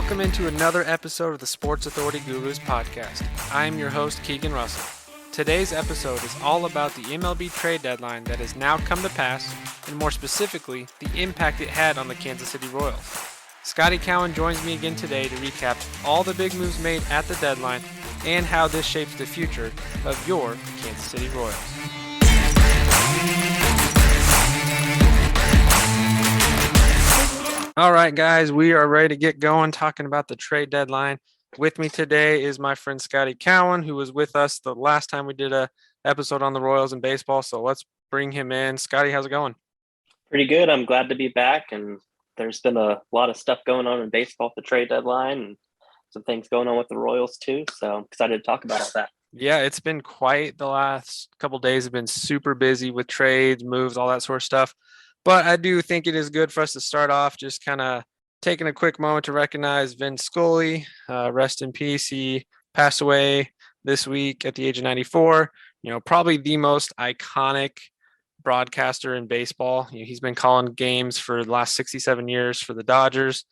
Welcome into another episode of the Sports Authority Gurus podcast. I am your host, Keegan Russell. Today's episode is all about the MLB trade deadline that has now come to pass, and more specifically, the impact it had on the Kansas City Royals. Scotty Cowan joins me again today to recap all the big moves made at the deadline and how this shapes the future of your Kansas City Royals. All right, guys, we are ready to get going talking about the trade deadline. With me today is my friend Scotty Cowan, who was with us the last time we did a episode on the Royals and baseball. So let's bring him in. Scotty, how's it going? Pretty good. I'm glad to be back. And there's been a lot of stuff going on in baseball at the trade deadline and some things going on with the Royals too. So I'm excited to talk about all that. Yeah, it's been quite the last couple of days have been super busy with trades, moves, all that sort of stuff. But I do think it is good for us to start off just kind of taking a quick moment to recognize Vin Scully. Rest in peace. He passed away this week at the age of 94. Probably the most iconic broadcaster in baseball. He's been calling games for the last 67 years for the Dodgers,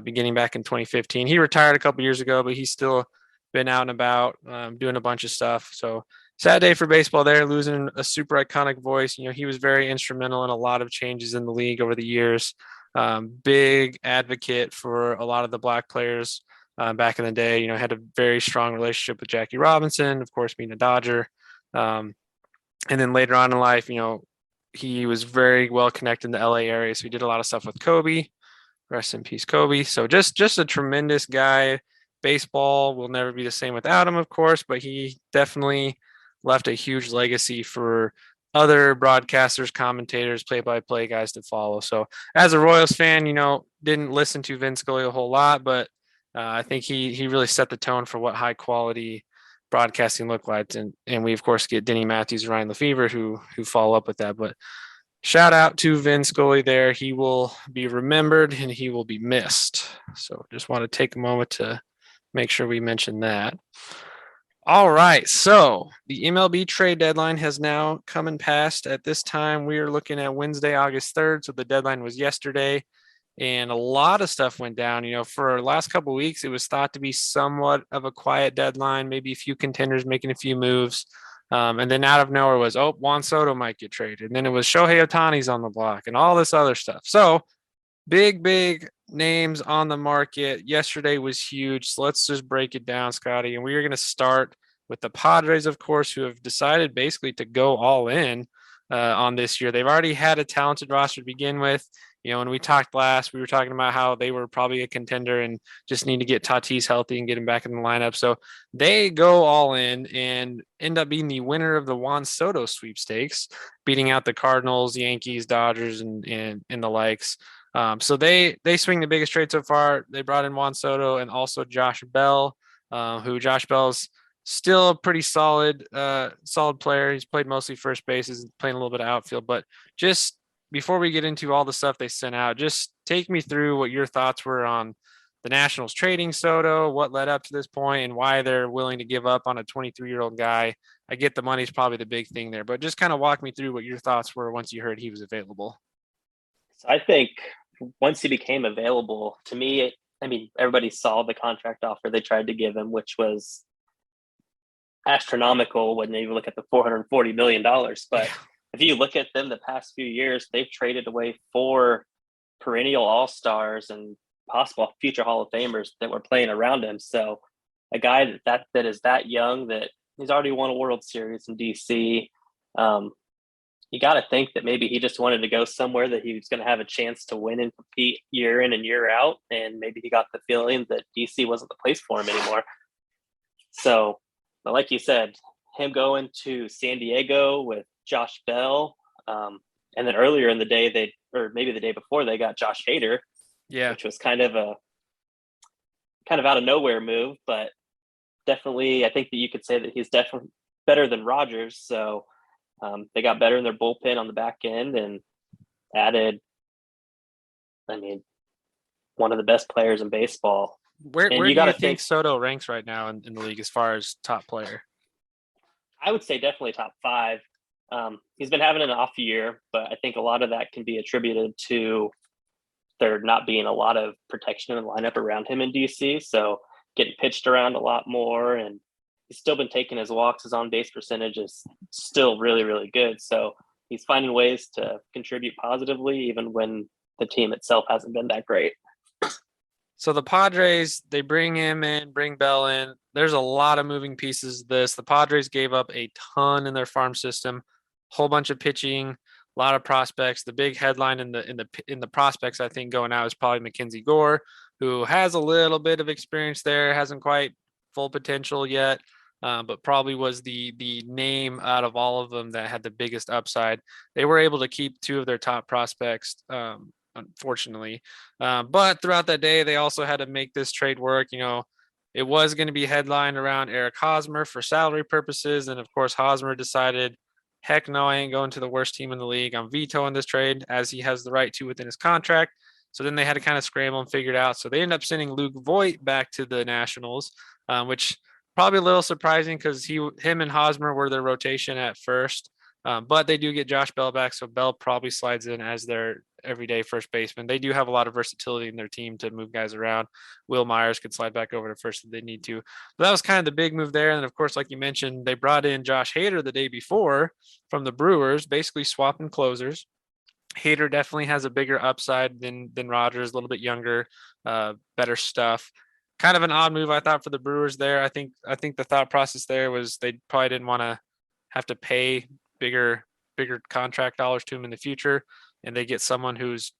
beginning back in 2015. He retired a couple years ago, but he's still been out and about doing a bunch of stuff. So sad day for baseball there, losing a super iconic voice. He was very instrumental in a lot of changes in the league over the years. Big advocate for a lot of the black players back in the day. Had a very strong relationship with Jackie Robinson, of course, being a Dodger. And then later on in life, he was very well connected in the LA area. So he did a lot of stuff with Kobe. Rest in peace, Kobe. So just a tremendous guy. Baseball will never be the same without him, of course, but he definitely left a huge legacy for other broadcasters, commentators, play-by-play guys to follow. So as a Royals fan, didn't listen to Vin Scully a whole lot, but I think he really set the tone for what high quality broadcasting looked like. And we, of course, get Denny Matthews, Ryan Lefevre, who follow up with that. But shout out to Vin Scully there. He will be remembered and he will be missed. So just want to take a moment to make sure we mention that. All right, so the MLB trade deadline has now come and passed. At this time, we are looking at Wednesday, August 3rd. So the deadline was yesterday, and a lot of stuff went down. For the last couple of weeks, it was thought to be somewhat of a quiet deadline, maybe a few contenders making a few moves. And then out of nowhere was, Juan Soto might get traded. And then it was Shohei Ohtani's on the block and all this other stuff. So big names on the market. Yesterday was huge. So let's just break it down, Scotty. And we are going to start with the Padres, of course, who have decided basically to go all in on this year. They've already had a talented roster to begin with. When we talked last, we were talking about how they were probably a contender and just need to get Tatis healthy and get him back in the lineup. So they go all in and end up being the winner of the Juan Soto sweepstakes, beating out the Cardinals, Yankees, Dodgers, and the likes. So they swing the biggest trade so far. They brought in Juan Soto and also Josh Bell, who Josh Bell's still a pretty solid player. He's played mostly first base, is playing a little bit of outfield. But just before we get into all the stuff they sent out, just take me through what your thoughts were on the Nationals trading Soto, what led up to this point, and why they're willing to give up on a 23-year-old guy. I get the money's probably the big thing there, but just kind of walk me through what your thoughts were once you heard he was available. So I think once he became available, to me, everybody saw the contract offer they tried to give him, which was astronomical when you look at the $440 million. But if you look at them the past few years, they've traded away 4 perennial all-stars and possible future Hall of Famers that were playing around him. So a guy that is that young, that he's already won a World Series in DC. You got to think that maybe he just wanted to go somewhere that he was going to have a chance to win and compete year in and year out. And maybe he got the feeling that DC wasn't the place for him anymore. So, but like you said, him going to San Diego with Josh Bell. And then earlier in the day, maybe the day before, they got Josh Hader, which was kind of out of nowhere move, but definitely, I think that you could say that he's definitely better than Rogers. So they got better in their bullpen on the back end and added, one of the best players in baseball. Where do you think Soto ranks right now in the league as far as top player? I would say definitely top 5. He's been having an off year, but I think a lot of that can be attributed to there not being a lot of protection in the lineup around him in DC. So getting pitched around a lot more, and he's still been taking his walks. His on base percentage is still really, really good. So he's finding ways to contribute positively, even when the team itself hasn't been that great. So the Padres, they bring him in, bring Bell in. There's a lot of moving pieces to this. The Padres gave up a ton in their farm system, whole bunch of pitching, a lot of prospects. The big headline in the prospects, I think, going out is probably Mckenzie Gore, who has a little bit of experience there, hasn't quite full potential yet, but probably was the name out of all of them that had the biggest upside. They were able to keep two of their top prospects. Unfortunately. But throughout that day, they also had to make this trade work. It was going to be headlined around Eric Hosmer for salary purposes. And of course, Hosmer decided, heck no, I ain't going to the worst team in the league. I'm vetoing this trade, as he has the right to within his contract. So then they had to kind of scramble and figure it out. So they ended up sending Luke Voit back to the Nationals, which probably a little surprising because him and Hosmer were their rotation at first. But they do get Josh Bell back, so Bell probably slides in as their everyday first baseman. They do have a lot of versatility in their team to move guys around. Will Myers could slide back over to first if they need to. But that was kind of the big move there. And of course, like you mentioned, they brought in Josh Hader the day before from the Brewers, basically swapping closers. Hader definitely has a bigger upside than Rogers, a little bit younger, better stuff. Kind of an odd move, I thought, for the Brewers there. I think the thought process there was they probably didn't want to have to pay bigger contract dollars to him in the future, and they get someone who's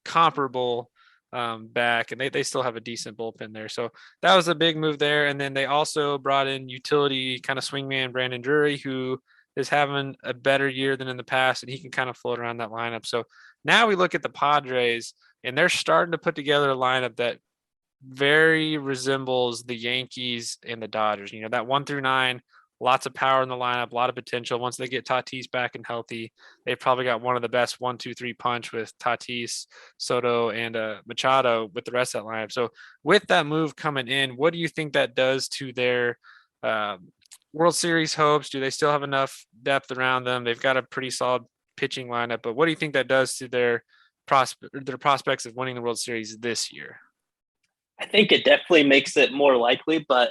comparable back, and they still have a decent bullpen there. So that was a big move there. And then they also brought in utility kind of swingman Brandon Drury, who is having a better year than in the past, and he can kind of float around that lineup. So now we look at the Padres, and they're starting to put together a lineup that very resembles the Yankees and the Dodgers. That 1-9, lots of power in the lineup, a lot of potential. Once they get Tatis back and healthy, they've probably got one of the best 1-2-3 punch with Tatis, Soto, and Machado with the rest of that lineup. So with that move coming in, what do you think that does to their World Series hopes? Do they still have enough depth around them? They've got a pretty solid pitching lineup, but what do you think that does to their prospects of winning the World Series this year? I think it definitely makes it more likely, but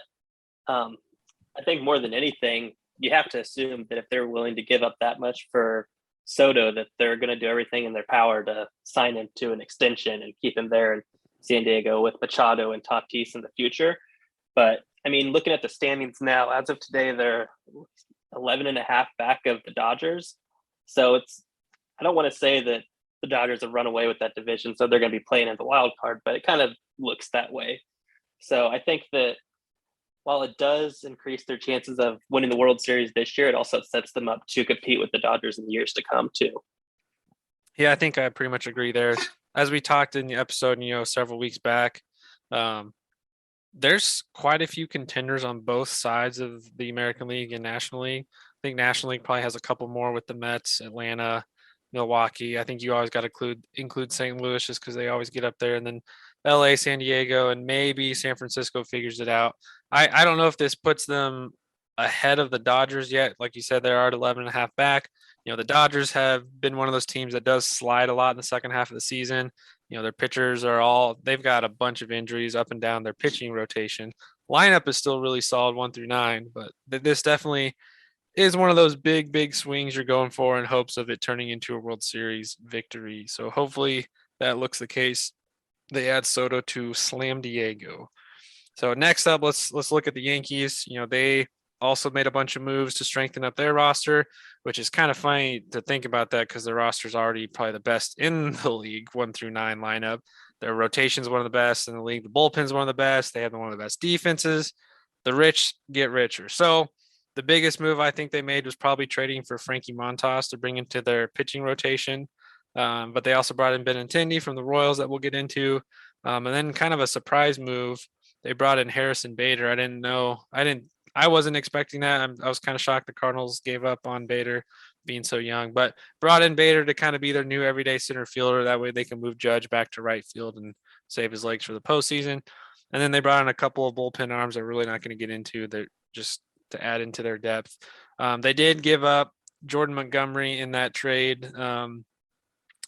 I think more than anything, you have to assume that if they're willing to give up that much for Soto, that they're going to do everything in their power to sign him to an extension and keep him there in San Diego with Machado and Tatis in the future. But I mean, looking at the standings now, as of today, they're 11.5 back of the Dodgers. So I don't want to say that the Dodgers have run away with that division, so they're going to be playing in the wild card, but it kind of looks that way. So I think that while it does increase their chances of winning the World Series this year, it also sets them up to compete with the Dodgers in the years to come too. Yeah, I think I pretty much agree there. As we talked in the episode, several weeks back, there's quite a few contenders on both sides of the American League and National League. I think National League probably has a couple more with the Mets, Atlanta, Milwaukee. I think you always got to include St. Louis just because they always get up there, and then LA, San Diego, and maybe San Francisco figures it out. I don't know if this puts them ahead of the Dodgers yet. Like you said, they're at 11.5 back. The Dodgers have been one of those teams that does slide a lot in the second half of the season. Their pitchers they've got a bunch of injuries up and down their pitching rotation. Lineup is still really solid 1-9, but this definitely is one of those big swings you're going for in hopes of it turning into a World Series victory. So hopefully that looks the case. They add Soto to Slam Diego. So next up, let's look at the Yankees. They also made a bunch of moves to strengthen up their roster, which is kind of funny to think about that because their roster is already probably the best in the league, 1-9 lineup. Their rotation is one of the best in the league. The bullpen is one of the best. They have one of the best defenses. The rich get richer. So the biggest move I think they made was probably trading for Frankie Montas to bring into their pitching rotation. But they also brought in Bennentendy from the Royals that we'll get into. And then kind of a surprise move, they brought in Harrison Bader. I wasn't expecting that. I was kind of shocked the Cardinals gave up on Bader being so young, but brought in Bader to kind of be their new everyday center fielder. That way they can move Judge back to right field and save his legs for the postseason. And then they brought in a couple of bullpen arms they're really not going to get into. They're just to add into their depth. They did give up Jordan Montgomery in that trade.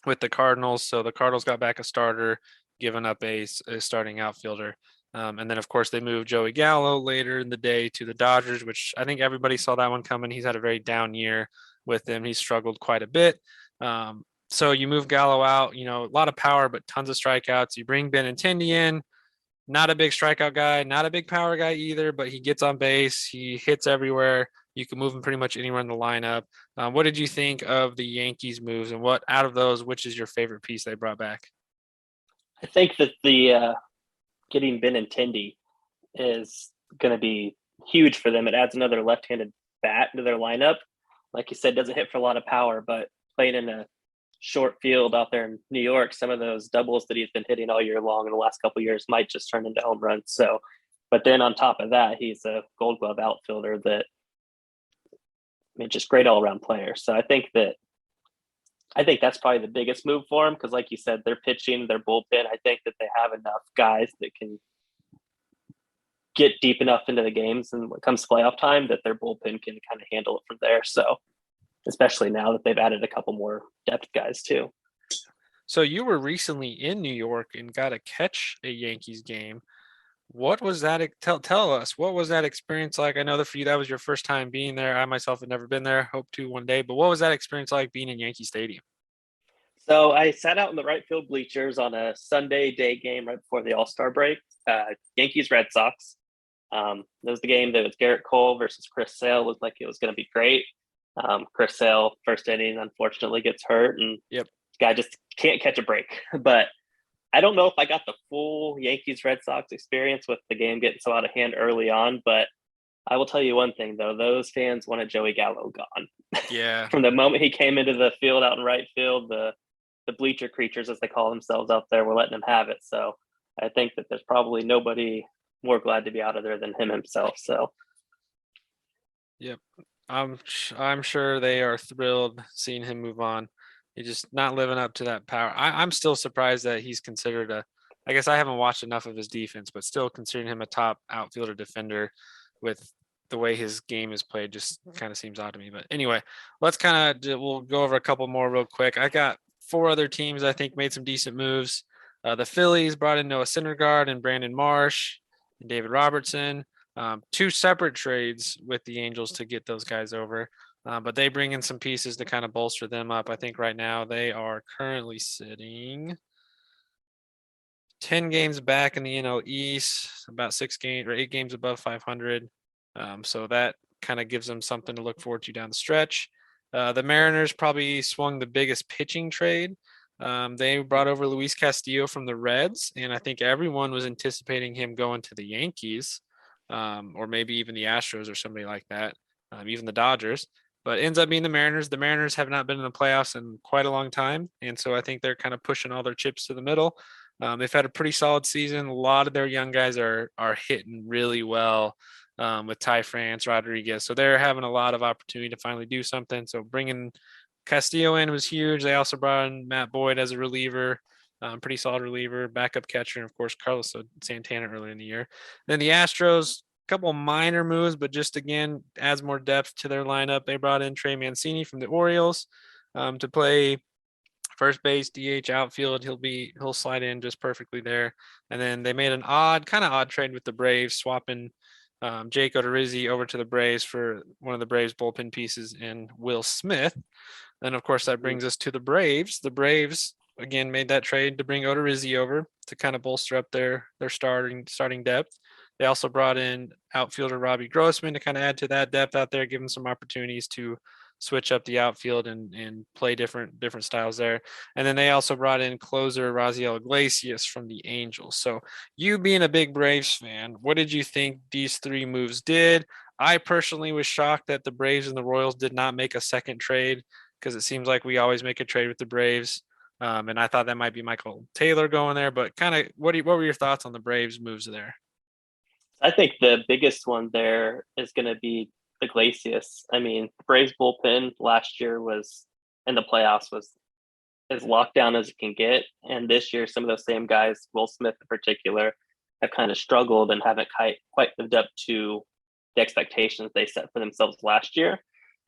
with the Cardinals. So the Cardinals got back a starter, giving up a starting outfielder. And then, of course, they moved Joey Gallo later in the day to the Dodgers, which I think everybody saw that one coming. He's had a very down year with them. He's struggled quite a bit. So you move Gallo out, a lot of power, but tons of strikeouts. You bring Bennentendy in, not a big strikeout guy, not a big power guy either, but he gets on base. He hits everywhere. You can move him pretty much anywhere in the lineup. What did you think of the Yankees moves, and what out of those, which is your favorite piece they brought back? I think that the getting Bennentendy is going to be huge for them. It adds another left-handed bat to their lineup. Like you said, doesn't hit for a lot of power, but playing in a short field out there in New York, some of those doubles that he's been hitting all year long in the last couple of years might just turn into home runs. So, but then on top of that, he's a Gold Glove outfielder that, just great all-around player. So I think that's probably the biggest move for him because, like you said, they're pitching, their bullpen. I think that they have enough guys that can get deep enough into the games, and when it comes to playoff time, that their bullpen can kind of handle it from there. So, especially now that they've added a couple more depth guys too. So you were recently in New York and got to catch a Yankees game. What was that? Tell us, what was that experience like? I know that for you, that was your first time being there. I myself had never been there, hope to one day. But what was that experience like being in Yankee Stadium? So I sat out in the right field bleachers on a Sunday day game right before the All-Star break. Yankees Red Sox. That was the game that was Garrett Cole versus Chris Sale. Looked like it was going to be great. Chris Sale, first inning, unfortunately gets hurt, and Yep. this guy just can't catch a break. But I don't know if I got the full Yankees Red Sox experience with the game getting so out of hand early on, but I will tell you one thing though, those fans wanted Joey Gallo gone. Yeah. From the moment he came into the field out in right field, the bleacher creatures, as they call themselves out there, were letting him have it. So I think that there's probably nobody more glad to be out of there than him himself. So Yep. I'm sure they are thrilled seeing him move on. He's just not living up to that power. I'm still surprised that he's considered I guess I haven't watched enough of his defense, but still considering him a top outfielder defender with the way his game is played just kind of seems odd to me. But anyway, we'll go over a couple more real quick. I got four other teams I think made some decent moves. The Phillies brought in Noah Syndergaard and Brandon Marsh and David Robertson. Two separate trades with the Angels to get those guys over. But they bring in some pieces to kind of bolster them up. I think right now they are currently sitting 10 games back in the NL East, about 6 games or 8 games above 500. So that kind of gives them something to look forward to down the stretch. The Mariners probably swung the biggest pitching trade. They brought over Luis Castillo from the Reds, and I think everyone was anticipating him going to the Yankees, or maybe even the Astros or somebody like that, even the Dodgers. But it ends up being the Mariners. The Mariners have not been in the playoffs in quite a long time, and so I think they're kind of pushing all their chips to the middle. They've had a pretty solid season. A lot of their young guys are hitting really well, with Ty France, Rodriguez. So they're having a lot of opportunity to finally do something. So bringing Castillo in was huge. They also brought in Matt Boyd as a reliever, pretty solid reliever, backup catcher, and of course Carlos Santana earlier in the year. Then the Astros, a couple of minor moves, but just again adds more depth to their lineup. They brought in Trey Mancini from the Orioles to play first base, DH, outfield. He'll slide in just perfectly there. And then they made an kind of odd trade with the Braves, swapping Jake Odorizzi over to the Braves for one of the Braves bullpen pieces in Will Smith. And of course, that brings us to the Braves. The Braves again made that trade to bring Odorizzi over to kind of bolster up their starting depth. They also brought in outfielder Robbie Grossman to kind of add to that depth out there, give him some opportunities to switch up the outfield and play different styles there. And then they also brought in closer Raziel Iglesias from the Angels. So you being a big Braves fan, what did you think these three moves did? I personally was shocked that the Braves and the Royals did not make a second trade, because it seems like we always make a trade with the Braves. And I thought that might be Michael Taylor going there, but kind of what were your thoughts on the Braves moves there? I think the biggest one there is going to be Iglesias. I mean, Braves bullpen last year was in the playoffs was as locked down as it can get. And this year, some of those same guys, Will Smith in particular, have kind of struggled and haven't quite lived up to the expectations they set for themselves last year.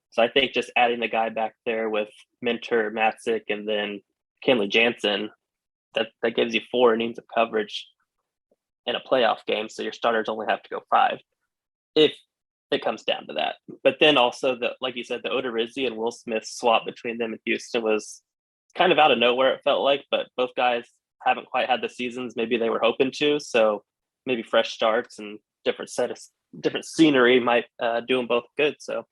So I think just adding the guy back there with Minter, Matzik, and then Kenley Jansen, that gives you 4 innings of coverage in a playoff game. So your starters only have to go 5 if it comes down to that. But then also, like you said, the Odorizzi and Will Smith swap between them in Houston was kind of out of nowhere, it felt like, but both guys haven't quite had the seasons maybe they were hoping to. So maybe fresh starts and different scenery might do them both good. So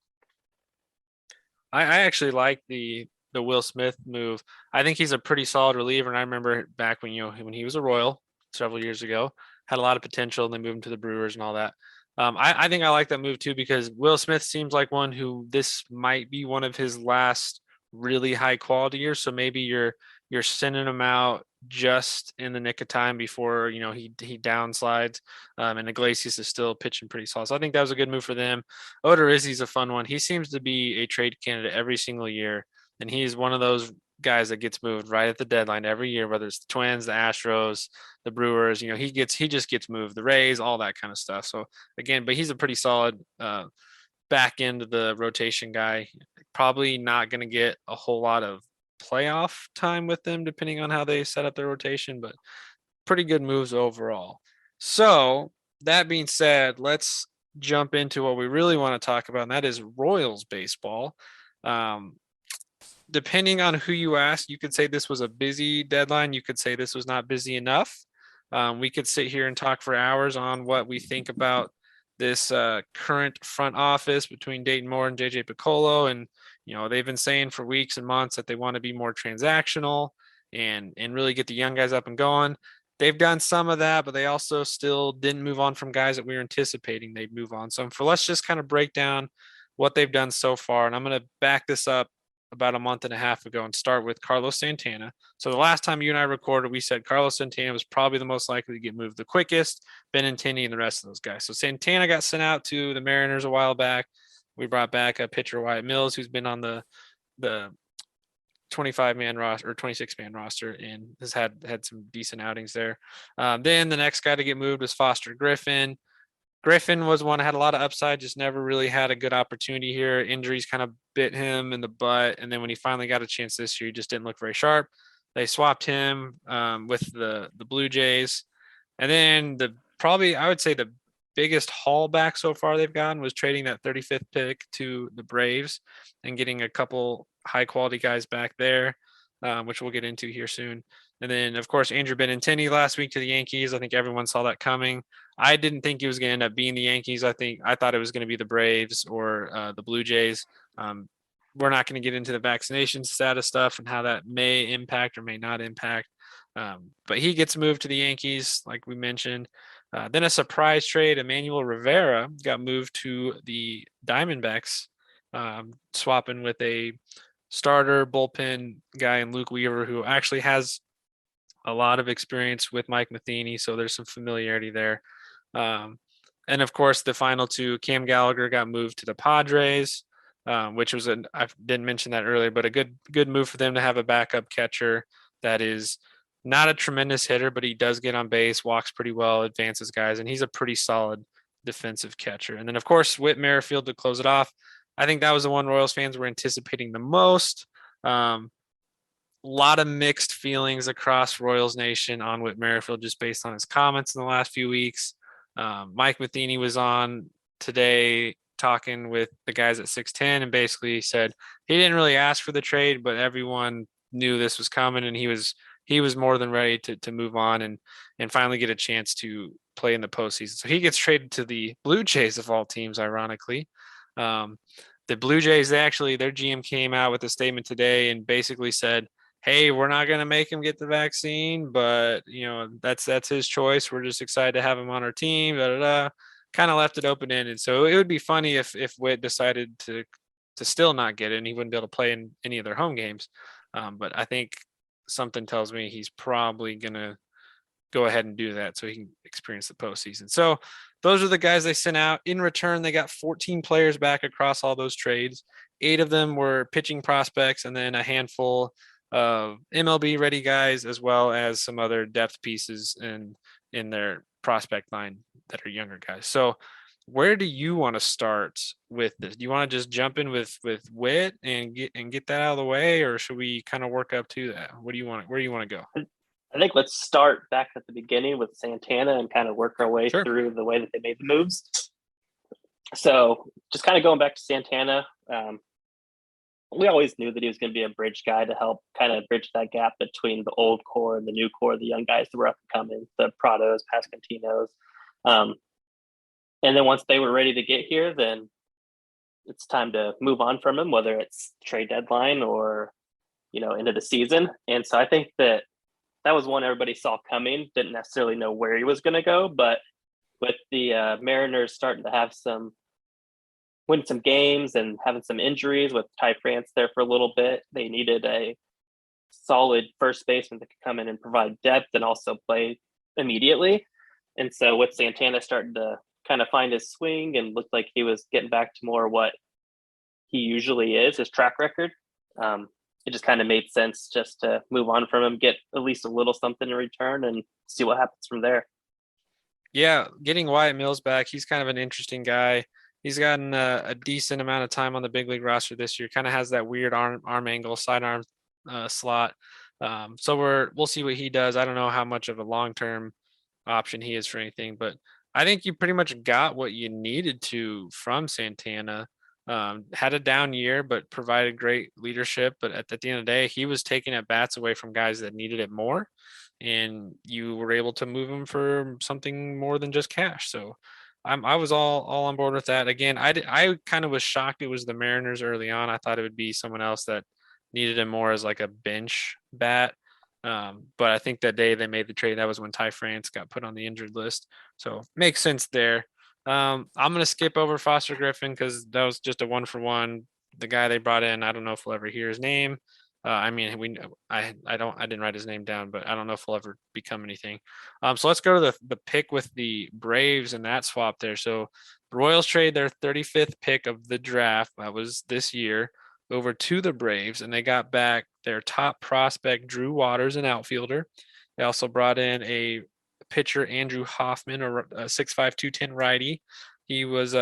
I actually like the Will Smith move. I think he's a pretty solid reliever. And I remember back when when he was a Royal several years ago, had a lot of potential, and they moved him to the Brewers and all that. I think I like that move too, because Will Smith seems like one who this might be one of his last really high quality years. So maybe you're sending him out just in the nick of time before he downslides. And Iglesias is still pitching pretty solid. So I think that was a good move for them. Odorizzi's a fun one. He seems to be a trade candidate every single year, and he's one of those guys that gets moved right at the deadline every year, whether it's the Twins, the Astros, the Brewers. He just gets moved, the Rays, all that kind of stuff. So again, but he's a pretty solid back end of the rotation guy. Probably not going to get a whole lot of playoff time with them, depending on how they set up their rotation, but pretty good moves overall. So that being said, let's jump into what we really want to talk about, and that is Royals baseball. Depending on who you ask, you could say this was a busy deadline. You could say this was not busy enough. We could sit here and talk for hours on what we think about this current front office between Dayton Moore and JJ Piccolo. And, they've been saying for weeks and months that they want to be more transactional and really get the young guys up and going. They've done some of that, but they also still didn't move on from guys that we were anticipating they'd move on. So let's just kind of break down what they've done so far. And I'm going to back this up about a month and a half ago and start with Carlos Santana. So the last time you and I recorded, we said Carlos Santana was probably the most likely to get moved the quickest, Bennentendy and the rest of those guys. So Santana got sent out to the Mariners a while back. We brought back a pitcher, Wyatt Mills, who's been on the 25-man roster or 26-man roster and has had some decent outings there. Then the next guy to get moved was Foster Griffin. Griffin was one that had a lot of upside, just never really had a good opportunity here. Injuries kind of bit him in the butt. And then when he finally got a chance this year, he just didn't look very sharp. They swapped him with the Blue Jays. And then I would say the biggest haul back so far they've gotten was trading that 35th pick to the Braves and getting a couple high quality guys back there, which we'll get into here soon. And then, of course, Andrew Bennentendy last week to the Yankees. I think everyone saw that coming. I didn't think he was going to end up being the Yankees. I thought it was going to be the Braves or the Blue Jays. We're not going to get into the vaccination status stuff and how that may impact or may not impact. But he gets moved to the Yankees, like we mentioned. Then a surprise trade, Emmanuel Rivera got moved to the Diamondbacks, swapping with a starter bullpen guy in Luke Weaver, who actually has a lot of experience with Mike Matheny, so there's some familiarity there. And of course, the final two, Cam Gallagher got moved to the Padres, which was I didn't mention that earlier, but a good move for them to have a backup catcher that is not a tremendous hitter, but he does get on base, walks pretty well, advances guys, and he's a pretty solid defensive catcher. And then, of course, Whitmerfield to close it off. I think that was the one Royals fans were anticipating the most. Lot of mixed feelings across Royals Nation on Whitmerfield just based on his comments in the last few weeks. Mike Matheny was on today talking with the guys at 610 and basically said he didn't really ask for the trade, but everyone knew this was coming and he was more than ready to move on and finally get a chance to play in the postseason. So he gets traded to the Blue Jays of all teams, ironically. The Blue Jays, their GM came out with a statement today and basically said, hey, we're not going to make him get the vaccine, but that's his choice. We're just excited to have him on our team. Kind of left it open ended. So it would be funny if Whit decided to still not get it and he wouldn't be able to play in any of their home games. But I think something tells me he's probably going to go ahead and do that so he can experience the postseason. So those are the guys they sent out. In return, they got 14 players back across all those trades. 8 of them were pitching prospects and then a handful of MLB ready guys, as well as some other depth pieces in their prospect line that are younger guys. So where do you want to start with this? Do you want to just jump in with Whit and get that out of the way, or should we kind of work up to that? What do you want? Where do you want to go? I think let's start back at the beginning with Santana and kind of work our way Sure. through the way that they made the moves. So just kind of going back to Santana, we always knew that he was going to be a bridge guy to help kind of bridge that gap between the old core and the new core, the young guys that were up and coming, the Prados, Pascantinos. And then once they were ready to get here, then it's time to move on from him, whether it's trade deadline or, into the season. And so I think that was one everybody saw coming, didn't necessarily know where he was going to go, but with the Mariners starting to win some games and having some injuries with Ty France there for a little bit, they needed a solid first baseman that could come in and provide depth and also play immediately. And so with Santana starting to kind of find his swing and looked like he was getting back to more what he usually is, his track record, it just kind of made sense just to move on from him, get at least a little something in return and see what happens from there. Yeah, getting Wyatt Mills back, he's kind of an interesting guy. He's gotten a decent amount of time on the big league roster this year. Kind of has that weird arm angle, sidearm slot. So we'll see what he does. I don't know how much of a long-term option he is for anything, but I think you pretty much got what you needed to from Santana. Had a down year, but provided great leadership. But at the end of the day, he was taking at bats away from guys that needed it more, and you were able to move him for something more than just cash. So I was all on board with that. Again, I kind of was shocked it was the Mariners early on. I thought it would be someone else that needed him more as like a bench bat. But I think that day they made the trade, that was when Ty France got put on the injured list. So makes sense there. I'm going to skip over Foster Griffin because that was just a 1-for-1. The guy they brought in, I don't know if we'll ever hear his name. I mean, I didn't write his name down, but I don't know if he'll ever become anything. So let's go to the pick with the Braves and that swap there. So the Royals trade their 35th pick of the draft, that was this year, over to the Braves, and they got back their top prospect, Drew Waters, an outfielder. They also brought in a pitcher, Andrew Hoffman, a 6'5", 210 righty. He was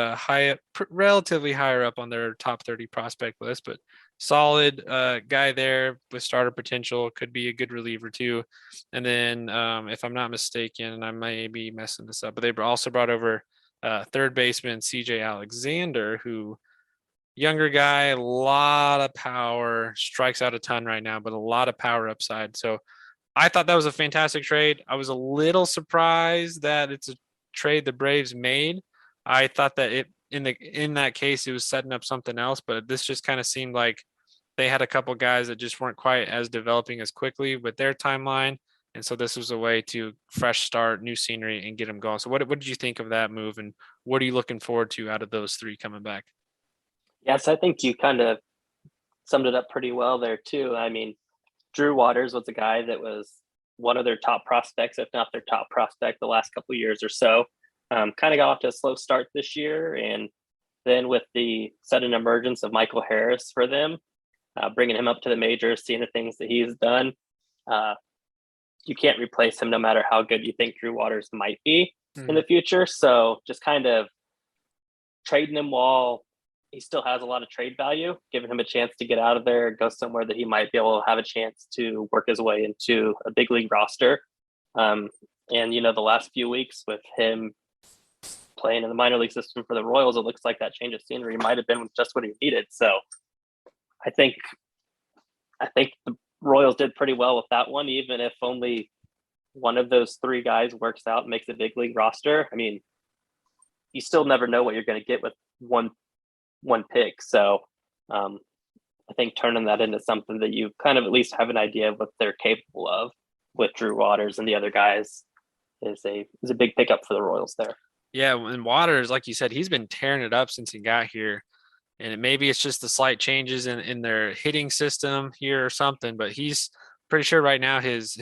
relatively higher up on their top 30 prospect list, but solid guy there with starter potential, could be a good reliever too. And then if I'm not mistaken, and I may be messing this up, but they also brought over third baseman CJ Alexander, who younger guy, a lot of power, strikes out a ton right now, but a lot of power upside. So I thought that was a fantastic trade. I was a little surprised that it's a trade the Braves made. I thought that in that case it was setting up something else, but this just kind of seemed like they had a couple guys that just weren't quite as developing as quickly with their timeline, and so this was a way to fresh start, new scenery, and get them going. So what did you think of that move, and what are you looking forward to out of those three coming back? Yes, I think you kind of summed it up pretty well there too. I mean, Drew Waters was a guy that was one of their top prospects, if not their top prospect, the last couple of years or so. Kind of got off to a slow start this year, and then with the sudden emergence of Michael Harris for them, bringing him up to the majors, seeing the things that he's done, you can't replace him no matter how good you think Drew Waters might be in the future. So just kind of trading him while he still has a lot of trade value, giving him a chance to get out of there, go somewhere that he might be able to have a chance to work his way into a big league roster. And, the last few weeks with him playing in the minor league system for the Royals, it looks like that change of scenery might have been just what he needed. So I think the Royals did pretty well with that one, even if only one of those three guys works out and makes a big league roster. I mean, you still never know what you're going to get with one pick. So I think turning that into something that you kind of at least have an idea of what they're capable of with Drew Waters and the other guys is a big pickup for the Royals there. Yeah, and Waters, like you said, he's been tearing it up since he got here. And maybe it's just the slight changes in their hitting system here or something, but he's pretty sure right now he's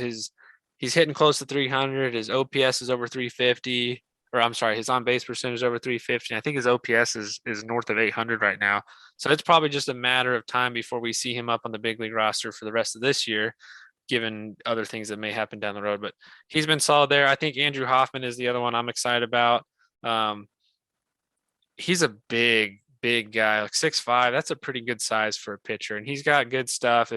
hitting close to 300. His OPS is over 350, or I'm sorry, his on base percentage is over 350. I think his OPS is north of 800 right now. So it's probably just a matter of time before we see him up on the big league roster for the rest of this year, given other things that may happen down the road. But he's been solid there. I think Andrew Hoffman is the other one I'm excited about. he's a big guy, like 6'5". That's a pretty good size for a pitcher, and he's got good stuff.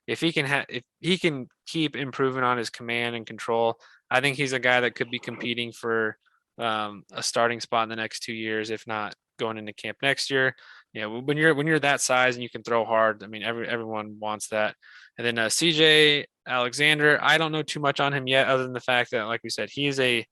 If he can if he can keep improving on his command and control, I think he's a guy that could be competing for a starting spot in the next 2 years, if not going into camp next year. Yeah, when you're that size and you can throw hard, I mean everyone wants that. And then CJ Alexander, I don't know too much on him yet, other than the fact that, like we said, he's a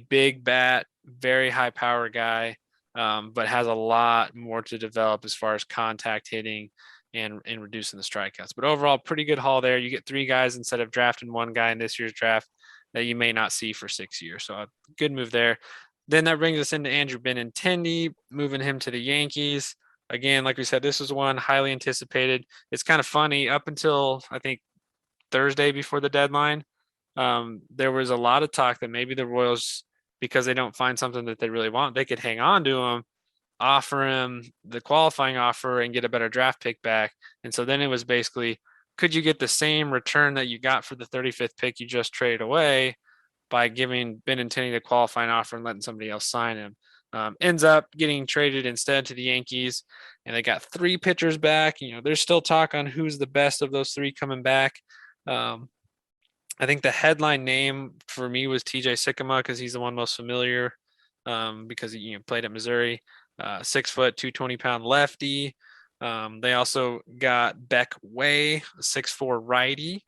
big bat, very high power guy, but has a lot more to develop as far as contact hitting and reducing the strikeouts. But overall, pretty good haul there. You get 3 guys instead of drafting 1 guy in this year's draft that you may not see for 6 years. So a good move there. Then that brings us into Andrew Bennentendy, moving him to the Yankees. Again, like we said, this was one highly anticipated. It's kind of funny. Up until I think Thursday before the deadline, there was a lot of talk that maybe the Royals, because they don't find something that they really want, they could hang on to him, offer him the qualifying offer, and get a better draft pick back. And so then it was basically, could you get the same return that you got for the 35th pick you just traded away by giving Bennentendy the qualifying offer and letting somebody else sign him? Ends up getting traded instead to the Yankees, and they got 3 pitchers back. There's still talk on who's the best of those 3 coming back. I think the headline name for me was TJ Sycamore, because he's the one most familiar, because he played at Missouri. 6 foot, 220-pound lefty. They also got Beck Way, a 6'4" righty.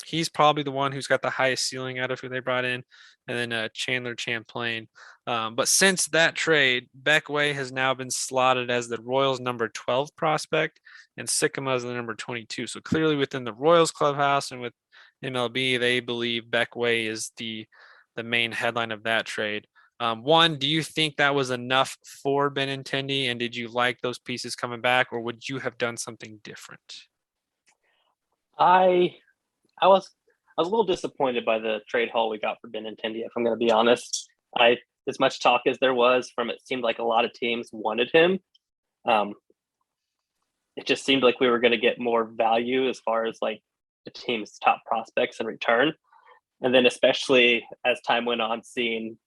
He's probably the one who's got the highest ceiling out of who they brought in. And then Chandler Champlain. But since that trade, Beck Way has now been slotted as the Royals' number 12 prospect, and Sycamore is the number 22. So clearly within the Royals clubhouse and with MLB, they believe Beck Way is the main headline of that trade. One, do you think that was enough for Bennentendy, and did you like those pieces coming back, or would you have done something different? I I was I was a little disappointed by the trade haul we got for Bennentendy, if I'm going to be honest. I As much talk as there was from it, seemed like a lot of teams wanted him. Um, it just seemed like we were going to get more value as far as like the team's top prospects in return. And then especially as time went on, seeing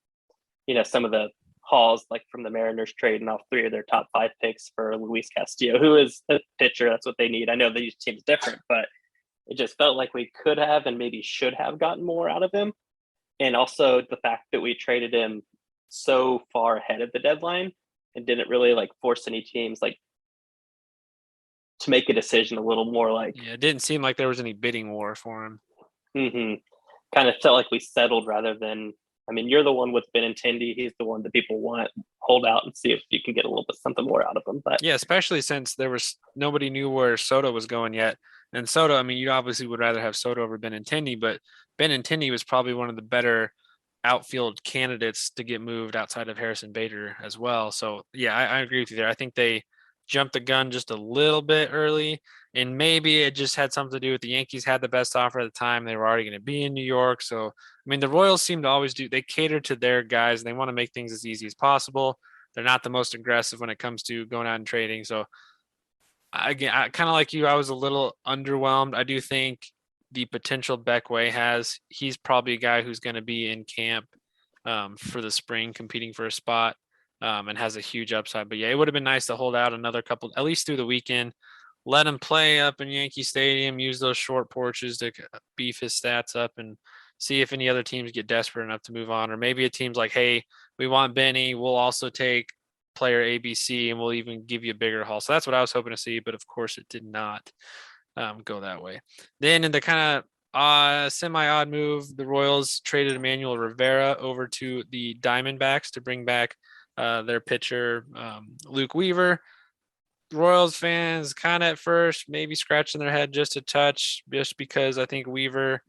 some of the hauls like from the Mariners trading off 3 of their top 5 picks for Luis Castillo, who is a pitcher. That's what they need. I know that each team's different, but it just felt like we could have and maybe should have gotten more out of him. And also the fact that we traded him so far ahead of the deadline and didn't really like force any teams like to make a decision a little more like. Yeah, it didn't seem like there was any bidding war for him. Kind of felt like we settled rather than. I mean, you're the one with Bennentendy. He's the one that people want. Hold out and see if you can get a little bit something more out of him. But yeah, especially since there was nobody knew where Soto was going yet. And Soto, I mean, you obviously would rather have Soto over Bennentendy, but Bennentendy was probably one of the better outfield candidates to get moved outside of Harrison Bader as well. So yeah, I agree with you there. I think they jumped the gun just a little bit early, and maybe it just had something to do with the Yankees had the best offer at the time. They were already going to be in New York. So, I mean, the Royals seem to always they cater to their guys, and they want to make things as easy as possible. They're not the most aggressive when it comes to going out and trading. So again, I kind of like you. I was a little underwhelmed. I do think the potential Beck Way has. He's probably a guy who's going to be in camp for the spring, competing for a spot, and has a huge upside. But yeah, it would have been nice to hold out another couple, at least through the weekend. Let him play up in Yankee Stadium. Use those short porches to beef his stats up, and see if any other teams get desperate enough to move on, or maybe a team's like, hey, we want Benny. We'll also take player ABC, and we'll even give you a bigger haul. So that's what I was hoping to see, but of course it did not go that way. Then in the kind of semi-odd move, the Royals traded Emmanuel Rivera over to the Diamondbacks to bring back their pitcher, Luke Weaver. Royals fans kind of at first maybe scratching their head just a touch, just because I think Weaver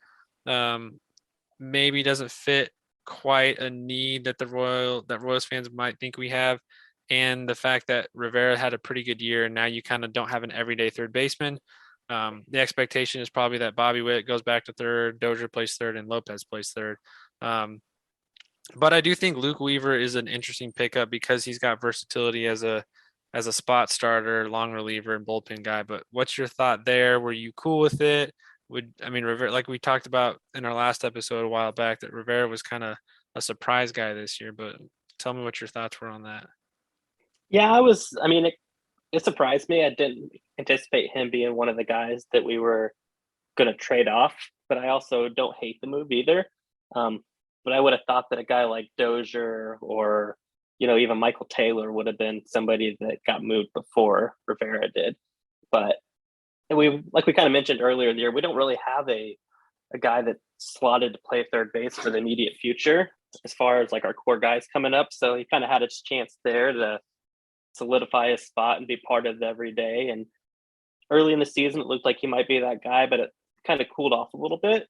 maybe doesn't fit quite a need that Royals fans might think we have. And the fact that Rivera had a pretty good year, and now you kind of don't have an everyday third baseman. The expectation is probably that Bobby Whit goes back to third, Dozier plays third, and Lopez plays third. But I do think Luke Weaver is an interesting pickup because he's got versatility as a spot starter, long reliever, and bullpen guy. But what's your thought there? Were you cool with it? Rivera, like we talked about in our last episode a while back, that Rivera was kind of a surprise guy this year. But tell me what your thoughts were on that. Yeah, I mean, it surprised me. I didn't anticipate him being one of the guys that we were going to trade off, but I also don't hate the move either. Um, but I would have thought that a guy like Dozier or, even Michael Taylor would have been somebody that got moved before Rivera did. But like we kind of mentioned earlier in the year, we don't really have a guy that's slotted to play third base for the immediate future as far as like our core guys coming up. So he kind of had his chance there to solidify his spot and be part of the everyday. And early in the season, it looked like he might be that guy, but it kind of cooled off a little bit.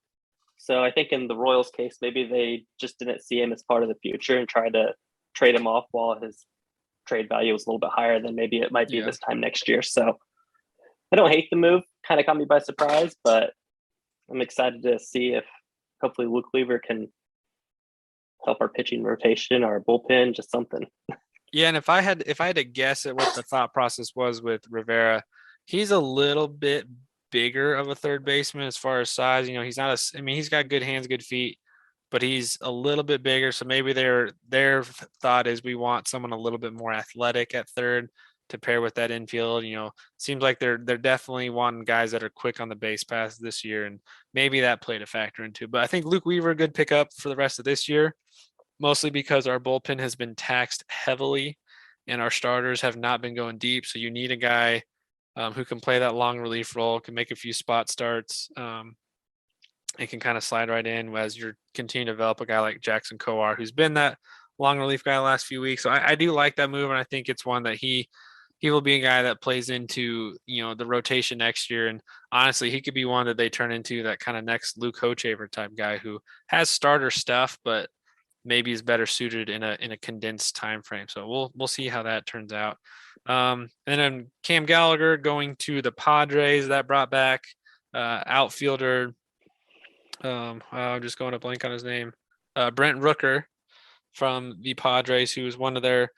So I think in the Royals case, maybe they just didn't see him as part of the future and tried to trade him off while his trade value was a little bit higher than maybe it might be this time next year. So I don't hate the move. Kind of caught me by surprise, but I'm excited to see if hopefully Luke Weaver can help our pitching rotation, our bullpen, just something. Yeah, and if I had to guess at what the thought process was with Rivera, he's a little bit bigger of a third baseman as far as size. He's not I mean, he's got good hands, good feet, but he's a little bit bigger. So maybe their thought is we want someone a little bit more athletic at third to pair with that infield. Seems like they're definitely wanting guys that are quick on the base paths this year, and maybe that played a factor into. But I think Luke Weaver, a good pickup for the rest of this year, mostly because our bullpen has been taxed heavily and our starters have not been going deep. So you need a guy who can play that long relief role, can make a few spot starts, and can kind of slide right in as you're continuing to develop a guy like Jackson Kowar, who's been that long relief guy the last few weeks. So I do like that move, and I think it's one that he will be a guy that plays into the rotation next year. And honestly, he could be one that they turn into that kind of next Luke Hochevar type guy who has starter stuff, but maybe is better suited in a condensed time frame. So we'll see how that turns out. And then Cam Gallagher going to the Padres, that brought back outfielder. I'm just going to blank on his name. Brent Rooker from the Padres, who is one of their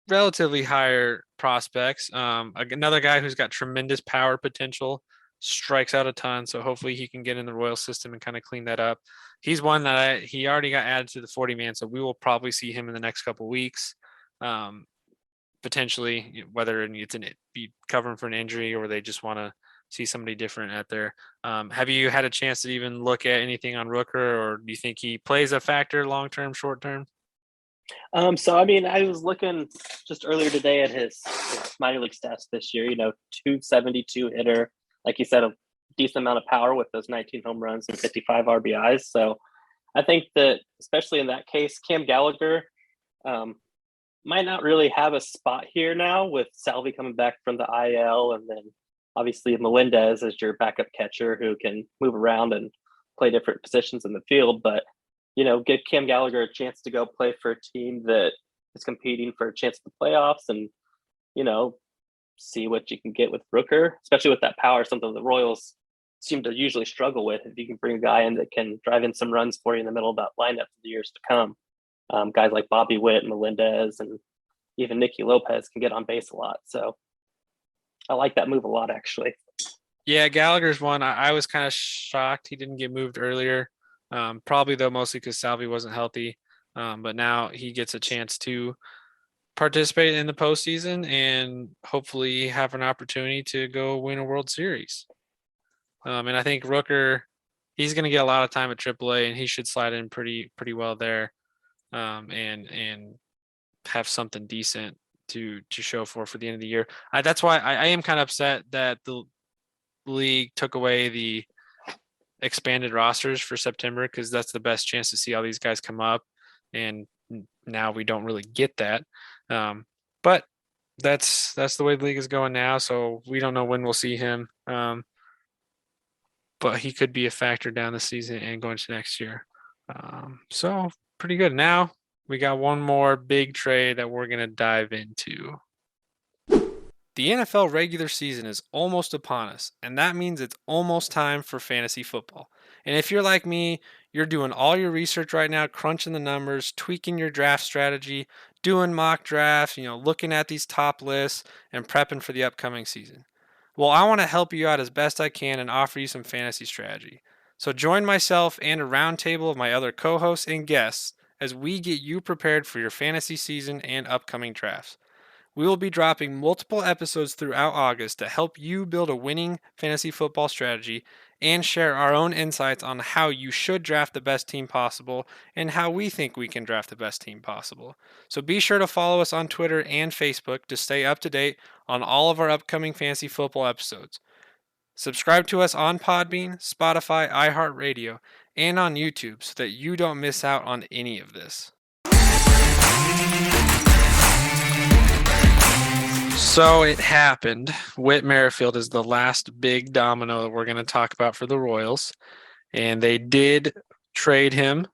relatively higher prospects. Another guy who's got tremendous power potential, strikes out a ton. So hopefully he can get in the Royal system and kind of clean that up. He's one that he already got added to the 40 man. So we will probably see him in the next couple of weeks. Potentially, whether it's be covering for an injury or they just want to see somebody different at there. Have you had a chance to even look at anything on Rooker, or do you think he plays a factor long term, short term? So I mean, I was looking just earlier today at his minor league stats this year. 272 hitter, like you said, a decent amount of power with those 19 home runs and 55 RBIs. So I think that especially in that case, Cam Gallagher might not really have a spot here now with Salvi coming back from the IL, and then obviously Melendez as your backup catcher who can move around and play different positions in the field. But give Cam Gallagher a chance to go play for a team that is competing for a chance at the playoffs, and see what you can get with Rooker, especially with that power, something the Royals seem to usually struggle with. If you can bring a guy in that can drive in some runs for you in the middle of that lineup for the years to come, guys like Bobby Whit, Melendez, and even Nicky Lopez can get on base a lot. So I like that move a lot, actually. Yeah, Gallagher's one. I was kind of shocked he didn't get moved earlier. Probably though, mostly because Salvi wasn't healthy. But now he gets a chance to participate in the postseason and hopefully have an opportunity to go win a World Series. And I think Rooker, he's going to get a lot of time at AAA, and he should slide in pretty well there, and have something decent to show for the end of the year. That's why I am kind of upset that the league took away the expanded rosters for September, because that's the best chance to see all these guys come up, and now we don't really get that. But that's the way the league is going now, so we don't know when we'll see him. But he could be a factor down the season and going to next year. So pretty good. Now we got one more big trade that we're going to dive into. The NFL regular season is almost upon us, and that means it's almost time for fantasy football. And if you're like me, you're doing all your research right now, crunching the numbers, tweaking your draft strategy, doing mock drafts, looking at these top lists and prepping for the upcoming season. Well, I want to help you out as best I can and offer you some fantasy strategy. So join myself and a roundtable of my other co-hosts and guests as we get you prepared for your fantasy season and upcoming drafts. We will be dropping multiple episodes throughout August to help you build a winning fantasy football strategy and share our own insights on how you should draft the best team possible and how we think we can draft the best team possible. So be sure to follow us on Twitter and Facebook to stay up to date on all of our upcoming fantasy football episodes. Subscribe to us on Podbean, Spotify, iHeartRadio, and on YouTube so that you don't miss out on any of this. So it happened. Whitmerfield is the last big domino that we're going to talk about for the Royals. And they did trade him.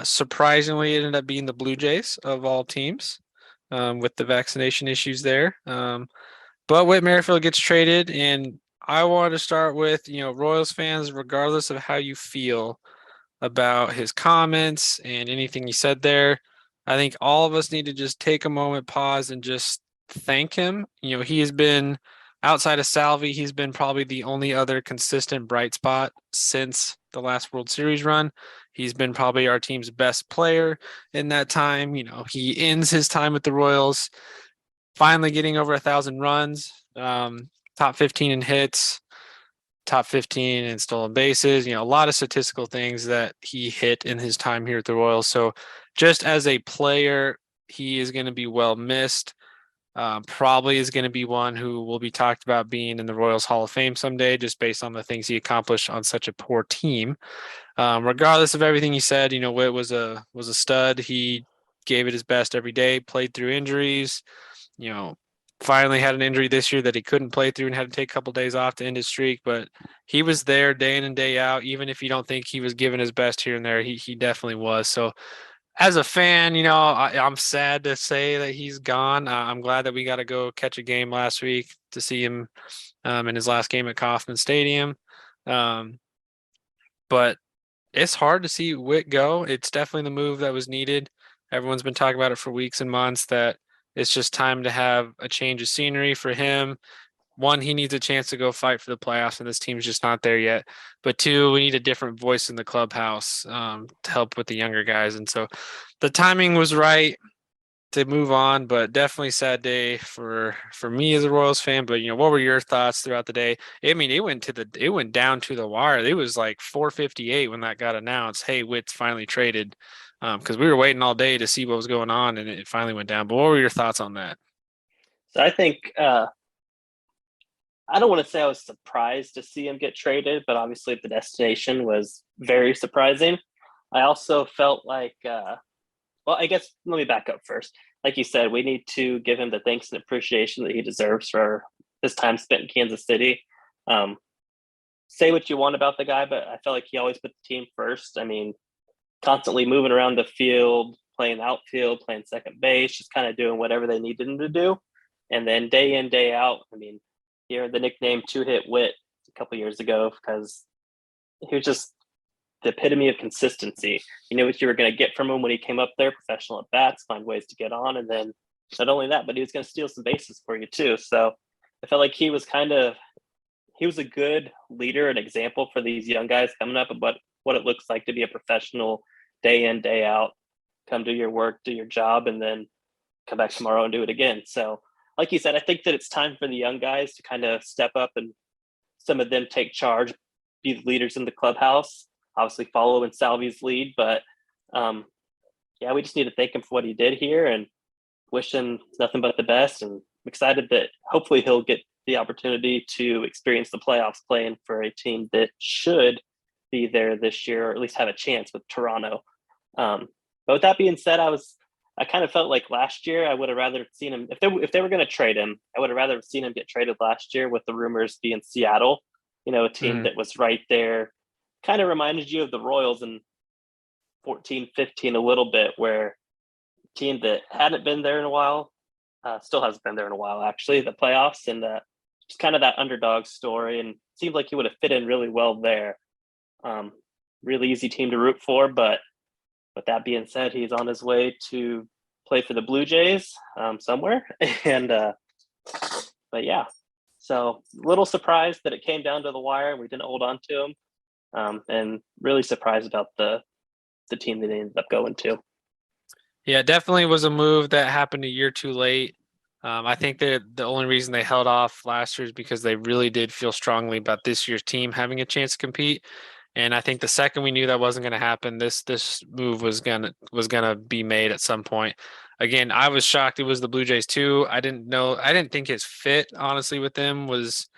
Surprisingly, it ended up being the Blue Jays of all teams with the vaccination issues there. But Whitmerfield gets traded. And I want to start with, Royals fans, regardless of how you feel about his comments and anything he said there, I think all of us need to just take a moment, pause, and just thank him. He has been outside of Salvi, he's been probably the only other consistent bright spot since the last World Series run. He's been probably our team's best player in that time. He ends his time with the Royals, finally getting over 1,000 runs, top 15 in hits, top 15 in stolen bases, a lot of statistical things that he hit in his time here at the Royals. So just as a player, he is going to be well missed. Probably is going to be one who will be talked about being in the Royals Hall of Fame someday, just based on the things he accomplished on such a poor team. Regardless of everything he said, Whit was a stud. He gave it his best every day, played through injuries, finally had an injury this year that he couldn't play through and had to take a couple days off to end his streak, but he was there day in and day out. Even if you don't think he was giving his best here and there, he definitely was. So as a fan, I'm sad to say that he's gone. I'm glad that we got to go catch a game last week to see him in his last game at Hoffman Stadium. But it's hard to see Whit go. It's definitely the move that was needed. Everyone's been talking about it for weeks and months, that it's just time to have a change of scenery for him. One, he needs a chance to go fight for the playoffs, and this team's just not there yet. But two, we need a different voice in the clubhouse to help with the younger guys. And so the timing was right to move on, but definitely sad day for me as a Royals fan. But what were your thoughts throughout the day? I mean, it went down to the wire. It was like 4:58 when that got announced. Hey, Whit's finally traded, because we were waiting all day to see what was going on, and it finally went down. But what were your thoughts on that? So I think I don't want to say I was surprised to see him get traded, but obviously the destination was very surprising. I also felt like well, I guess let me back up first. Like you said, we need to give him the thanks and appreciation that he deserves for his time spent in Kansas City. Say what you want about the guy, but I felt like he always put the team first. I mean, constantly moving around the field, playing outfield, playing second base, just kind of doing whatever they needed him to do. And then day in, day out, I mean, he earned the nickname Two-Hit Whit a couple years ago because he was just the epitome of consistency. You knew what you were going to get from him when he came up there, professional at bats, find ways to get on. And then not only that, but he was going to steal some bases for you too. So I felt like he was a good leader, an example for these young guys coming up about what it looks like to be a professional day in, day out, come do your work, do your job, and then come back tomorrow and do it again. So like you said, I think that it's time for the young guys to kind of step up and some of them take charge, be the leaders in the clubhouse, obviously follow in Salvi's lead. But yeah, we just need to thank him for what he did here and wish him nothing but the best. And I'm excited that hopefully he'll get the opportunity to experience the playoffs playing for a team that should be there this year, or at least have a chance with Toronto. But with that being said, I kind of felt like last year I would have rather seen him if they were going to trade him. I would have rather seen him get traded last year, with the rumors being Seattle, a team that was right there. Kind of reminded you of the Royals in 14-15 a little bit, where a team that hadn't been there in a while, still hasn't been there in a while, actually, the playoffs, and just kind of that underdog story. And it seemed like he would have fit in really well there. Really easy team to root for, but with that being said, he's on his way to play for the Blue Jays somewhere. And but yeah, so a little surprised that it came down to the wire and we didn't hold on to him. And really surprised about the team that he ended up going to. Yeah, definitely was a move that happened a year too late. I think that the only reason they held off last year is because they really did feel strongly about this year's team having a chance to compete. And I think the second we knew that wasn't going to happen, this move was gonna be made at some point. Again, I was shocked it was the Blue Jays too. I didn't think his fit honestly with them was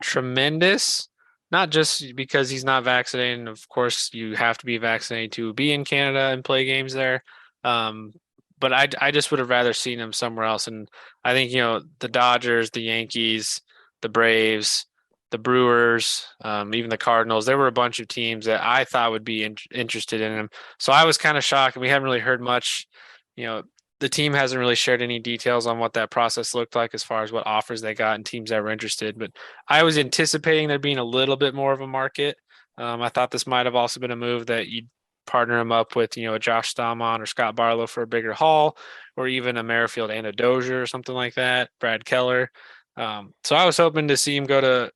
tremendous. Not just because he's not vaccinated. And of course, you have to be vaccinated to be in Canada and play games there. Um, but I just would have rather seen him somewhere else. And I think, the Dodgers, the Yankees, the Braves, the Brewers, even the Cardinals, there were a bunch of teams that I thought would be interested in him. So I was kind of shocked, and we haven't really heard much. You know, the team hasn't really shared any details on what that process looked like as far as what offers they got and teams that were interested. But I was anticipating there being a little bit more of a market. I thought this might have also been a move that you'd partner him up with, a Josh Stalmon or Scott Barlow for a bigger haul, or even a Merrifield and a Dozier or something like that, Brad Keller. So I was hoping to see him go to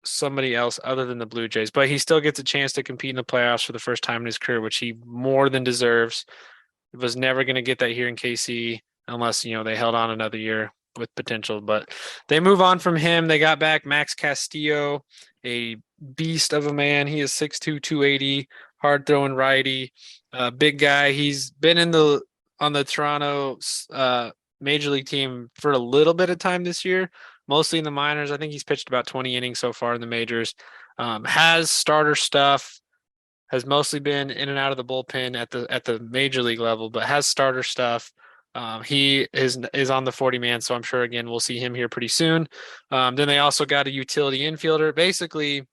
somebody else other than the Blue Jays, but he still gets a chance to compete in the playoffs for the first time in his career, which he more than deserves. Was never going to get that here in KC unless, they held on another year with potential. But they move on from him. They got back Max Castillo, a beast of a man. He is 6'2", 280, hard throwing righty, big guy. He's been on the Toronto major league team for a little bit of time this year, mostly in the minors. I think he's pitched about 20 innings so far in the majors. Has starter stuff, has mostly been in and out of the bullpen at the major league level, but has starter stuff. He is on the 40 man, so I'm sure again we'll see him here pretty soon. Then they also got a utility infielder, basically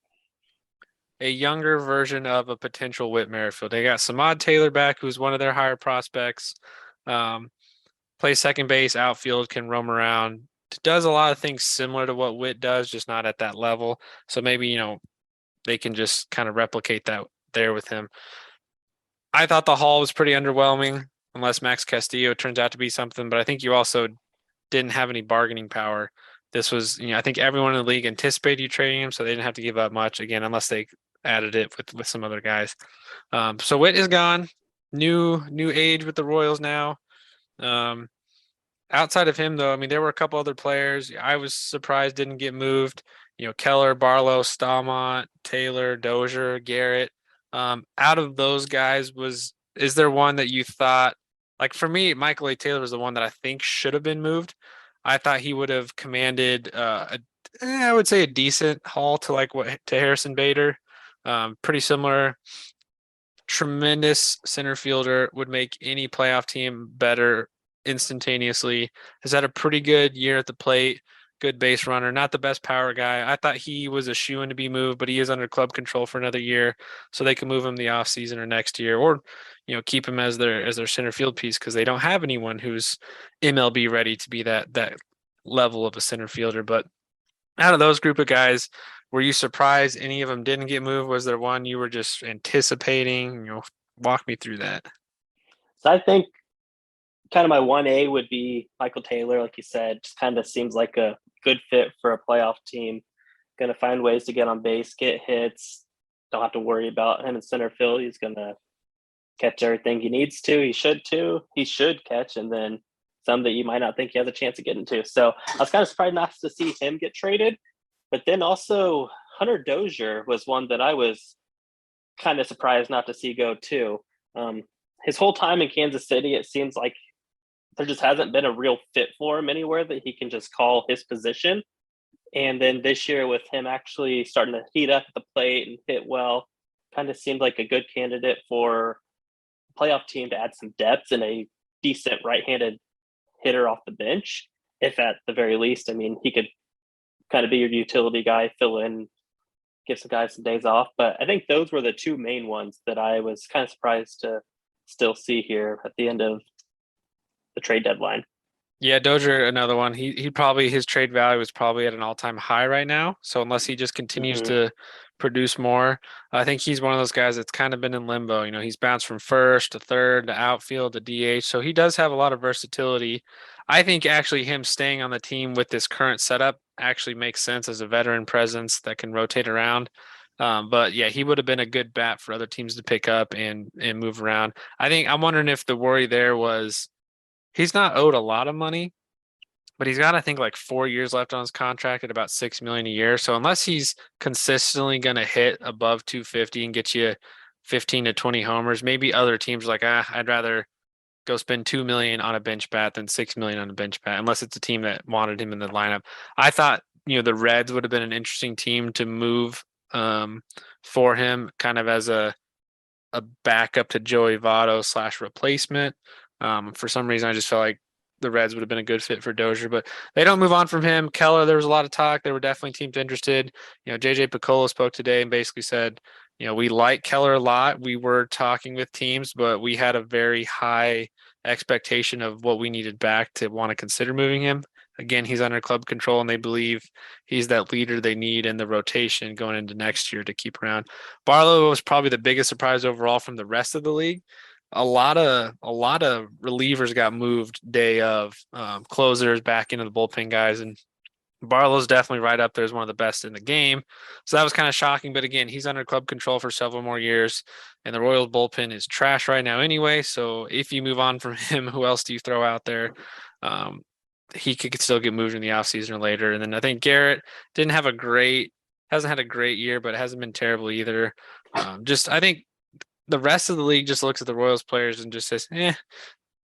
a younger version of a potential Whit Merrifield. They got Samad Taylor back, who's one of their higher prospects. Plays second base, outfield, can roam around. Does a lot of things similar to what Whit does, just not at that level. So maybe they can just kind of replicate that there with him. I thought the haul was pretty underwhelming, unless Max Castillo turns out to be something. But I think you also didn't have any bargaining power. This was, I think everyone in the league anticipated you trading him, so they didn't have to give up much again, unless they added it with some other guys. So Whit is gone. New age with the Royals now. Outside of him, though, I mean, there were a couple other players I was surprised didn't get moved. Keller, Barlow, Stalmont, Taylor, Dozier, Garrett. Out of those guys, is there one that you thought, like for me, Michael A. Taylor was the one that I think should have been moved. I thought he would have commanded I would say a decent haul to to Harrison Bader. Pretty similar. Tremendous center fielder, would make any playoff team better instantaneously. Has had a pretty good year at the plate. Good base runner, not the best power guy. I thought he was a shoo-in to be moved, but he is under club control for another year, so they can move him the offseason or next year, or keep him as their center field piece because they don't have anyone who's MLB ready to be that level of a center fielder. But out of those group of guys, were you surprised any of them didn't get moved? Was there one you were just anticipating? Walk me through that. So I think kind of my 1A would be Michael Taylor, like you said, just kind of seems like a good fit for a playoff team. Going to find ways to get on base, get hits. Don't have to worry about him in center field. He's going to catch everything he needs to. He should catch, and then some that you might not think he has a chance of getting to. So I was kind of surprised not to see him get traded. But then also Hunter Dozier was one that I was kind of surprised not to see go too. His whole time in Kansas City, it seems like there just hasn't been a real fit for him anywhere that he can just call his position. And then this year with him actually starting to heat up at the plate and hit well, kind of seemed like a good candidate for a playoff team to add some depth and a decent right-handed hitter off the bench. If at the very least, I mean, he could kind of be your utility guy, fill in, give some guys some days off. But I think those were the two main ones that I was kind of surprised to still see here at the end of the trade deadline. Yeah, Dozier, another one. He probably, his trade value is probably at an all-time high right now. So unless he just continues to produce more, I think he's one of those guys that's kind of been in limbo. He's bounced from first to third to outfield to DH. So he does have a lot of versatility. I think actually him staying on the team with this current setup actually makes sense as a veteran presence that can rotate around. But yeah, he would have been a good bat for other teams to pick up and move around. I'm wondering if the worry there was he's not owed a lot of money. but he's got, I think, like 4 years left on his contract at about $6 million a year. So unless he's consistently going to hit above 250 and get you 15 to 20 homers, maybe other teams are like, I'd rather go spend 2 million on a bench bat than 6 million on a bench bat, unless it's a team that wanted him in the lineup. I thought, the Reds would have been an interesting team to move for him, kind of as a backup to Joey Votto / replacement. For some reason, I just felt like the Reds would have been a good fit for Dozier, but they don't move on from him. Keller, there was a lot of talk. There were definitely teams interested. JJ Picollo spoke today and basically said, we like Keller a lot. We were talking with teams, but we had a very high expectation of what we needed back to want to consider moving him. Again, he's under club control, and they believe he's that leader they need in the rotation going into next year to keep around. Barlow was probably the biggest surprise overall from the rest of the league. A lot of relievers got moved day of, closers back into the bullpen guys, and Barlow's definitely right up there as one of the best in the game. So that was kind of shocking. But again, he's under club control for several more years, and the Royals bullpen is trash right now anyway. So if you move on from him, who else do you throw out there? He could still get moved in the offseason or later. And then I think Garrett hasn't had a great year, but hasn't been terrible either. I think the rest of the league just looks at the Royals players and just says,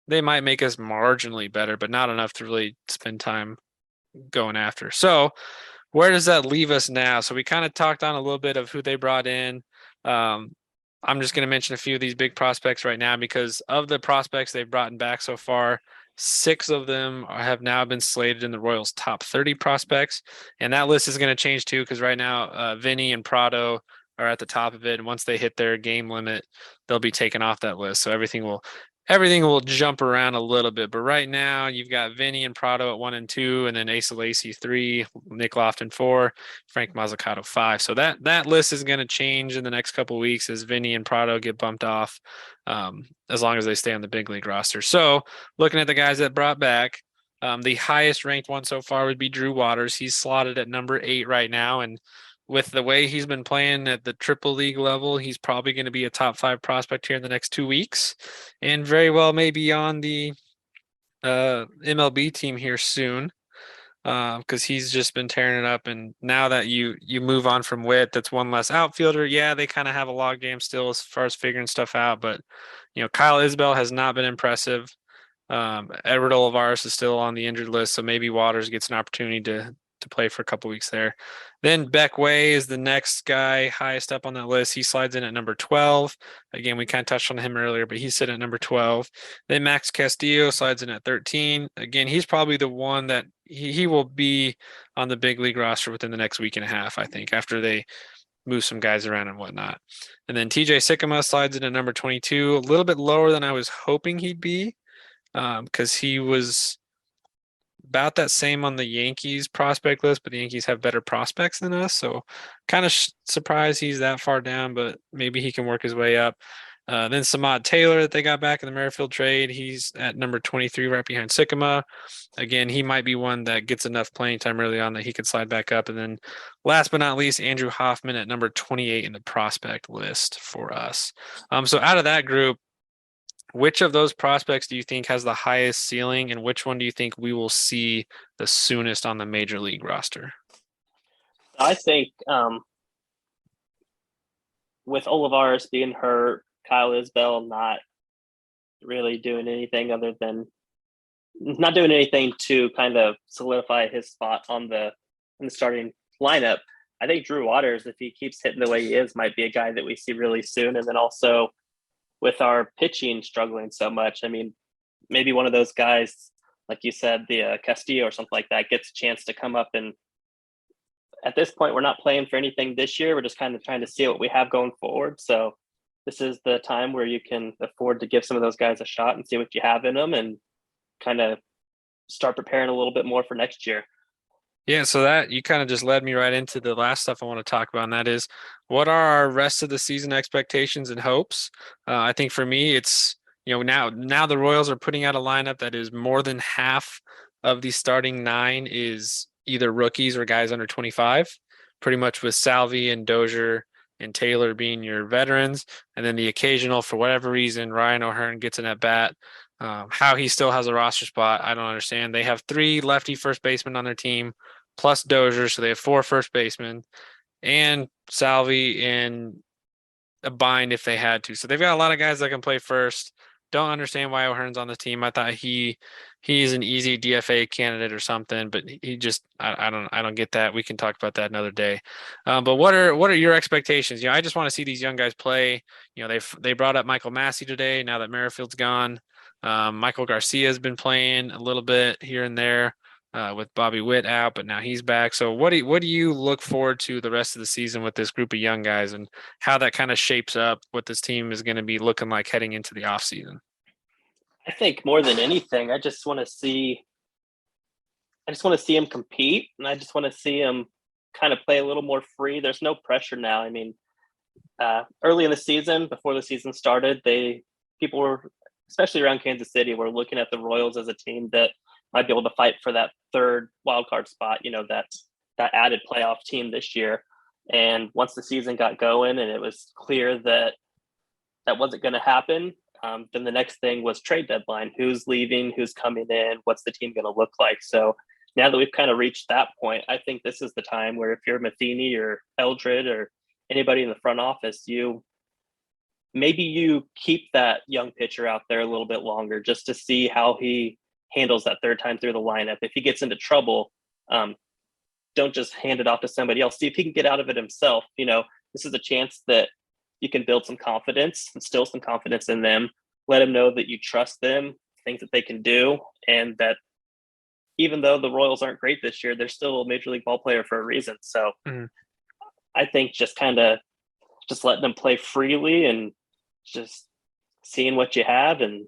they might make us marginally better, but not enough to really spend time going after. So where does that leave us now? So we kind of talked on a little bit of who they brought in. I'm just going to mention a few of these big prospects right now because of the prospects they've brought back so far. 6 of them have now been slated in the Royals' top 30 prospects. And that list is going to change too, because right now, Vinny and Prado are at the top of it. And once they hit their game limit, they'll be taken off that list. So everything will jump around a little bit. But right now, you've got Vinny and Prado at 1 and 2, and then Asa Lacy 3, Nick Lofton 4, Frank Mazzucato 5. So that list is going to change in the next couple of weeks as Vinny and Prado get bumped off, as long as they stay on the big league roster. So looking at the guys that brought back, the highest ranked one so far would be Drew Waters. He's slotted at number 8 right now, and with the way he's been playing at the triple league level, he's probably going to be a top 5 prospect here in the next 2 weeks, and very well maybe on the MLB team here soon, because he's just been tearing it up. And now that you move on from Whit, that's one less outfielder. Yeah, they kind of have a log jam still as far as figuring stuff out, but Kyle Isbell has not been impressive. Edward Olivares is still on the injured list, so maybe Waters gets an opportunity to play for a couple weeks there. Then Beck Way is the next guy highest up on that list. He slides in at number 12. Again, we kind of touched on him earlier, but he's sitting at number 12. Then Max Castillo slides in at 13. Again, he's probably the one that he will be on the big league roster within the next week and a half, I think, after they move some guys around and whatnot. And then TJ Sycamore slides in at number 22, a little bit lower than I was hoping he'd be, because he was about that same on the Yankees prospect list, but the Yankees have better prospects than us. So kind of surprised he's that far down, but maybe he can work his way up. Then Samad Taylor that they got back in the Merrifield trade, he's at number 23 right behind Sycamore. Again, he might be one that gets enough playing time early on that he could slide back up. And then last but not least, Andrew Hoffman at number 28 in the prospect list for us. So out of that group, which of those prospects do you think has the highest ceiling, and which one do you think we will see the soonest on the major league roster? I think with Olivares being hurt, Kyle Isbell not really doing anything other than not doing anything to kind of solidify his spot in the starting lineup. I think Drew Waters, if he keeps hitting the way he is, might be a guy that we see really soon. And then also with our pitching struggling so much, I mean, maybe one of those guys, like you said, the Castillo or something like that, gets a chance to come up. And at this point, we're not playing for anything this year. We're just kind of trying to see what we have going forward. So this is the time where you can afford to give some of those guys a shot and see what you have in them and kind of start preparing a little bit more for next year. Yeah, so that you kind of just led me right into the last stuff I want to talk about, and that is, what are our rest of the season expectations and hopes? I think for me, it's now the Royals are putting out a lineup that is more than half of the starting 9 is either rookies or guys under 25, pretty much with Salvi and Dozier and Taylor being your veterans, and then the occasional, for whatever reason, Ryan O'Hearn gets an at bat. How he still has a roster spot, I don't understand. They have 3 lefty first basemen on their team, plus Dozier, so they have 4 first basemen, and Salvi in a bind if they had to. So they've got a lot of guys that can play first. Don't understand why O'Hearn's on the team. I thought he's an easy DFA candidate or something, but he just I don't get that. We can talk about that another day. But what are your expectations? I just want to see these young guys play. They brought up Michael Massey today. Now that Merrifield's gone, Michael Garcia's been playing a little bit here and there with Bobby Whit out, but now he's back. So what do you look forward to the rest of the season with this group of young guys, and how that kind of shapes up what this team is going to be looking like heading into the offseason? I think more than anything, I just want to see him compete, and I just want to see him kind of play a little more free. There's no pressure now. I mean, early in the season, before the season started, people were, especially around Kansas City, were looking at the Royals as a team that might be able to fight for that third wild card spot. That added playoff team this year. And once the season got going, and it was clear that wasn't going to happen, then the next thing was trade deadline. Who's leaving? Who's coming in? What's the team going to look like? So now that we've kind of reached that point, I think this is the time where if you're Matheny or Eldred or anybody in the front office, you keep that young pitcher out there a little bit longer just to see how he handles that third time through the lineup. If he gets into trouble, don't just hand it off to somebody else. See if he can get out of it himself. This is a chance that you can build some confidence, instill some confidence in them, let them know that you trust them, things that they can do, and that even though the Royals aren't great this year, they're still a major league ball player for a reason. So I think just letting them play freely and just seeing what you have and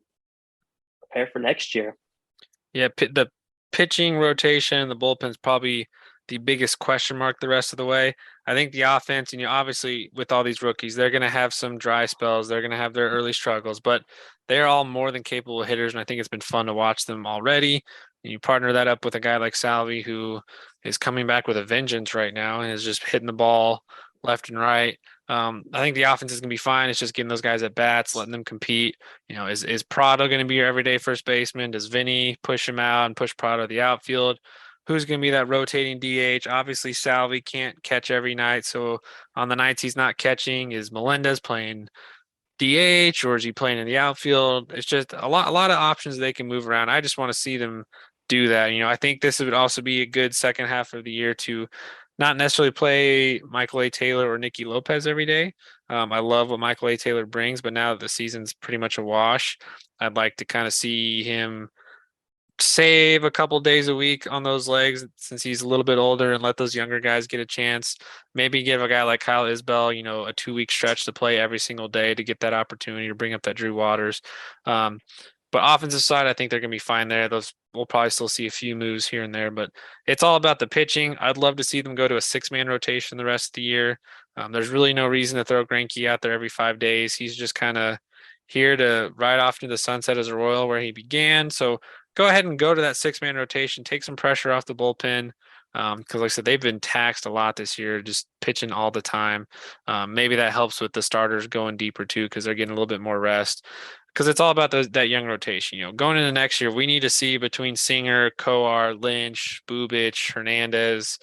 prepare for next year. Yeah, the pitching rotation, the bullpen's probably the biggest question mark the rest of the way. I think the offense, and obviously with all these rookies, they're going to have some dry spells. They're going to have their early struggles, but they're all more than capable hitters, and I think it's been fun to watch them already. And you partner that up with a guy like Salvi, who is coming back with a vengeance right now and is just hitting the ball left and right. I think the offense is going to be fine. It's just getting those guys at bats, letting them compete. Is Prado going to be your everyday first baseman? Does Vinny push him out and push Prado to the outfield? Who's going to be that rotating DH? Obviously, Salvi can't catch every night. So on the nights he's not catching, is Melendez playing DH or is he playing in the outfield? It's just a lot of options they can move around. I just want to see them do that. I think this would also be a good second half of the year to not necessarily play Michael A. Taylor or Nicky Lopez every day. I love what Michael A. Taylor brings, but now that the season's pretty much a wash, I'd like to kind of see him save a couple days a week on those legs since he's a little bit older and let those younger guys get a chance. Maybe give a guy like Kyle Isbell, a 2-week stretch to play every single day to get that opportunity to bring up that Drew Waters. But offensive side, I think they're going to be fine there. We'll probably still see a few moves here and there, but it's all about the pitching. I'd love to see them go to a 6-man rotation the rest of the year. There's really no reason to throw Greinke out there every 5 days. He's just kind of here to ride off to the sunset as a Royal where he began. So go ahead and go to that 6-man rotation, take some pressure off the bullpen. Because like I said, they've been taxed a lot this year, just pitching all the time. Maybe that helps with the starters going deeper too, because they're getting a little bit more rest. Because it's all about that young rotation. Going into next year, we need to see between Singer, Coar, Lynch, Bubich, Hernandez,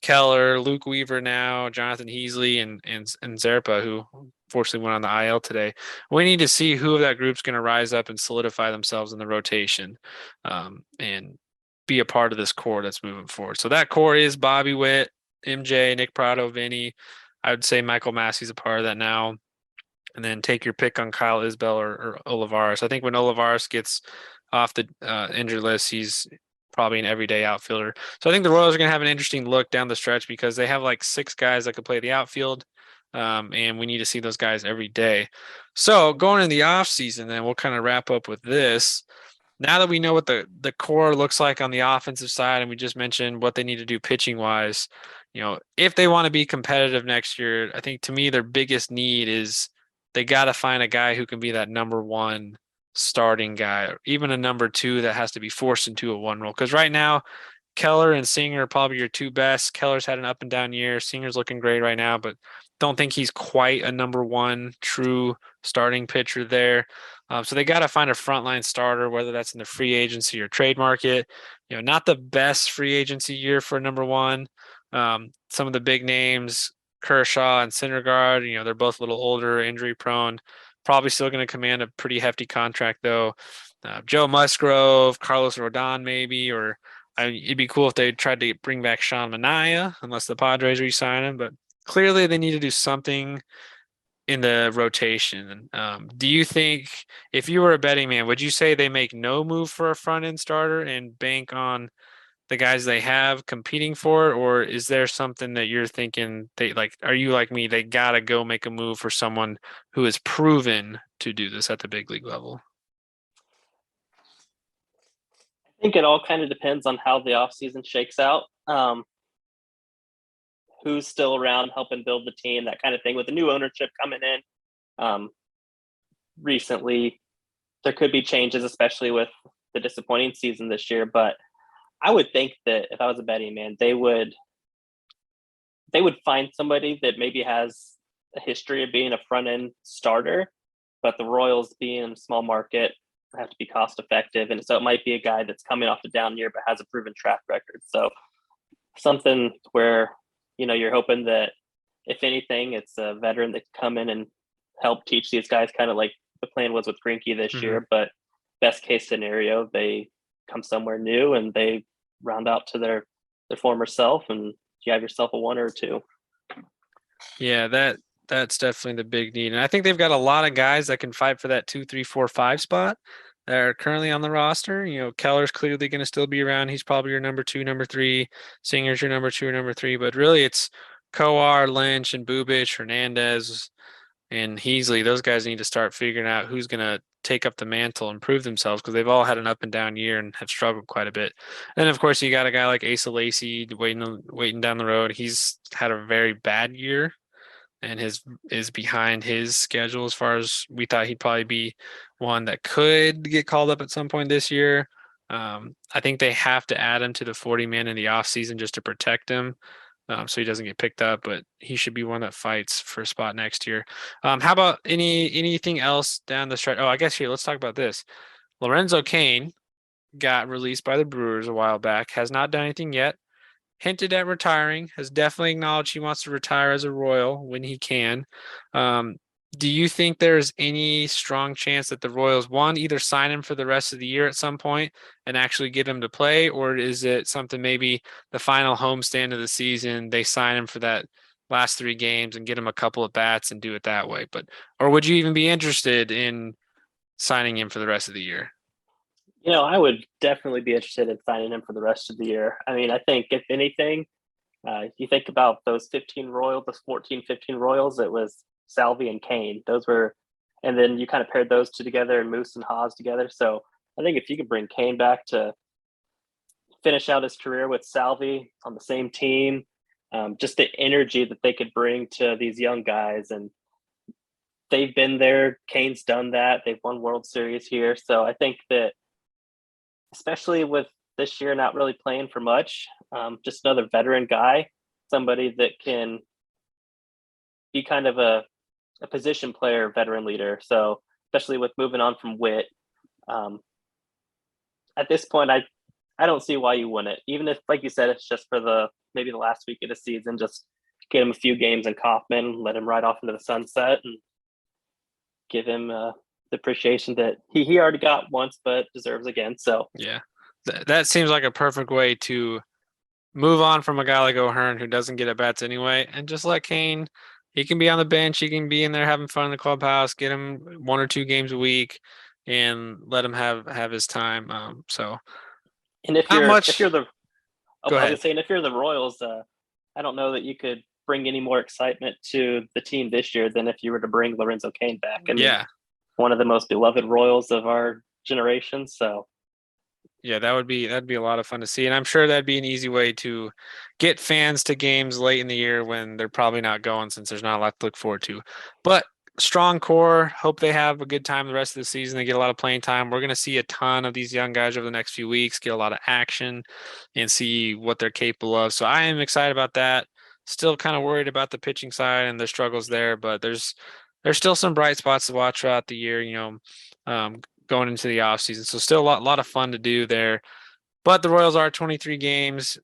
Keller, Luke Weaver now, Jonathan Heasley, and Zerpa, who fortunately went on the IL today. We need to see who of that group's going to rise up and solidify themselves in the rotation, and be a part of this core that's moving forward. So that core is Bobby Witt, MJ, Nick Prado, Vinny. I would say Michael Massey's a part of that now. And then take your pick on Kyle Isbell or Olivares. I think when Olivares gets off the injured list, he's probably an everyday outfielder. So I think the Royals are going to have an interesting look down the stretch because they have like 6 guys that could play the outfield, and we need to see those guys every day. So going in the off season, then we'll kind of wrap up with this. Now that we know what the core looks like on the offensive side, and we just mentioned what they need to do pitching wise, if they want to be competitive next year, I think to me their biggest need is they got to find a guy who can be that number 1 starting guy, or even a number 2 that has to be forced into a 1 role. Because right now, Keller and Singer are probably your 2 best. Keller's had an up and down year. Singer's looking great right now, but don't think he's quite a number 1 true starting pitcher there. So they got to find a frontline starter, whether that's in the free agency or trade market. Not the best free agency year for number one. Some of the big names, Kershaw and Syndergaard, they're both a little older, injury prone. Probably still going to command a pretty hefty contract though. Joe Musgrove, Carlos Rodon maybe, or it'd be cool if they tried to bring back Sean Manaea, unless the Padres re-sign him. But clearly they need to do something in the rotation. Do you think, if you were a betting man, would you say they make no move for a front end starter and bank on the guys they have competing for it, or is there something that you're thinking they like? Are you like me? They gotta go make a move for someone who is proven to do this at the big league level. I think it all kind of depends on how the offseason shakes out. Who's still around helping build the team, that kind of thing. With the new ownership coming in recently, there could be changes, especially with the disappointing season this year. But I would think that if I was a betting man, they would find somebody that maybe has a history of being a front end starter, but the Royals being a small market have to be cost effective. And so it might be a guy that's coming off the down year, but has a proven track record. So something where, you're hoping that if anything, it's a veteran that can come in and help teach these guys, kind of like the plan was with Greinke this year. But best case scenario, they come somewhere new and they round out to their former self, and you have yourself a one or two. Yeah, that's definitely the big need. And I think they've got a lot of guys that can fight for that 2, 3, 4, 5 spot that are currently on the roster. Keller's clearly going to still be around. He's probably your number 2, number 3. Singer's your number 2 or number 3. But really it's Coar, Lynch, and Bubich, Hernandez, and Heasley. Those guys need to start figuring out who's going to take up the mantle and prove themselves, because they've all had an up and down year and have struggled quite a bit. And then of course you got a guy like Asa Lacy waiting down the road. He's had a very bad year and is behind his schedule as far as we thought he'd probably be one that could get called up at some point this year. I think they have to add him to the 40-man in the offseason just to protect him, so he doesn't get picked up, but he should be one that fights for a spot next year. How about anything else down the stretch? Oh, I guess here, let's talk about this. Lorenzo Cain got released by the Brewers a while back, has not done anything yet. Hinted at retiring, has definitely acknowledged he wants to retire as a Royal when he can. Do you think there's any strong chance that the Royals, one, either sign him for the rest of the year at some point and actually get him to play, or is it something maybe the final homestand of the season, they sign him for that last 3 games and get him a couple of bats and do it that way? Or would you even be interested in signing him for the rest of the year? I would definitely be interested in signing him for the rest of the year. I mean, I think if anything, you think about those 14, 15 Royals, it was Salvi and Cain. And then you kind of paired those two together and Moose and Haas together. So I think if you could bring Cain back to finish out his career with Salvi on the same team, just the energy that they could bring to these young guys. And they've been there. Cain's done that. They've won World Series here. So I think that, especially with this year not really playing for much, just another veteran guy, somebody that can be kind of a position player, veteran leader. So especially with moving on from Whit, at this point, I don't see why you wouldn't. Even if, like you said, it's just for maybe the last week of the season, just get him a few games in Kaufman, let him ride off into the sunset, and give him the appreciation that he already got once, but deserves again. So yeah, that seems like a perfect way to move on from a guy like O'Hearn who doesn't get at bats anyway, and just let Cain. He can be on the bench. He can be in there having fun in the clubhouse. Get him 1 or 2 games a week, and let him have his time. And if not you're much. if you're the Go I ahead. was saying, if you're the Royals, I don't know that you could bring any more excitement to the team this year than if you were to bring Lorenzo Cain back. I mean, Yeah, one of the most beloved Royals of our generation. So yeah, that'd be a lot of fun to see, and I'm sure that'd be an easy way to get fans to games late in the year when they're probably not going, since there's not a lot to look forward to. But strong core, hope they have a good time the rest of the season. They get a lot of playing time. We're going to see a ton of these young guys over the next few weeks, get a lot of action and see what they're capable of. So I am excited about that. Still kind of worried about the pitching side and the struggles there, but there's still some bright spots to watch throughout the year. going into the offseason. So still a lot of fun to do there. But the Royals are 23 games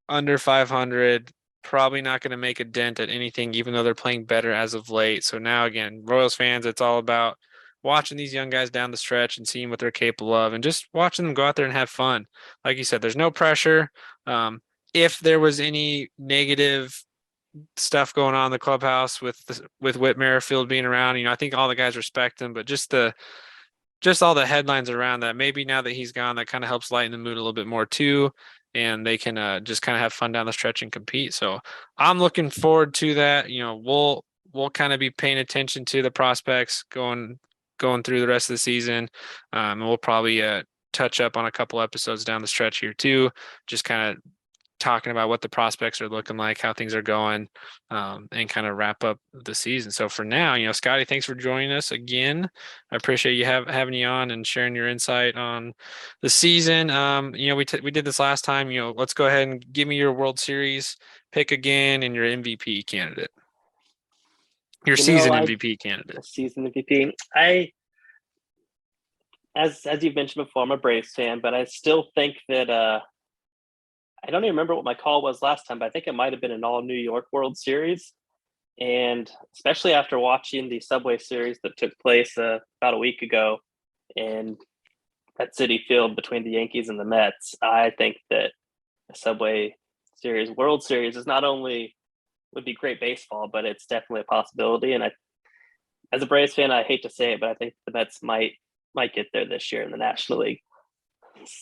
under 500. Probably not going to make a dent at anything, even though they're playing better as of late. So now, again, Royals fans, it's all about watching these young guys down the stretch and seeing what they're capable of and just watching them go out there and have fun. Like you said, there's no pressure. If there was any negative stuff going on in the clubhouse with Whitmerfield being around, I think all the guys respect him, but just all the headlines around that, maybe now that he's gone, that kind of helps lighten the mood a little bit more too. And they can just kind of have fun down the stretch and compete. So I'm looking forward to that. We'll kind of be paying attention to the prospects going through the rest of the season. And we'll probably touch up on a couple episodes down the stretch here too, just kind of talking about what the prospects are looking like, how things are going, and kind of wrap up the season. So for now, Scotty, thanks for joining us again. I appreciate you having you on and sharing your insight on the season. We did this last time. Let's go ahead and give me your World Series pick again and your MVP candidate. Your season MVP candidate. Season MVP. As you've mentioned before, I'm a Braves fan, but I still think that I don't even remember what my call was last time, but I think it might have been an all New York World Series. And especially after watching the Subway Series that took place about a week ago in at Citi Field between the Yankees and the Mets, I think that the Subway Series, World Series, is not only would be great baseball, but it's definitely a possibility. And as a Braves fan, I hate to say it, but I think the Mets might get there this year in the National League.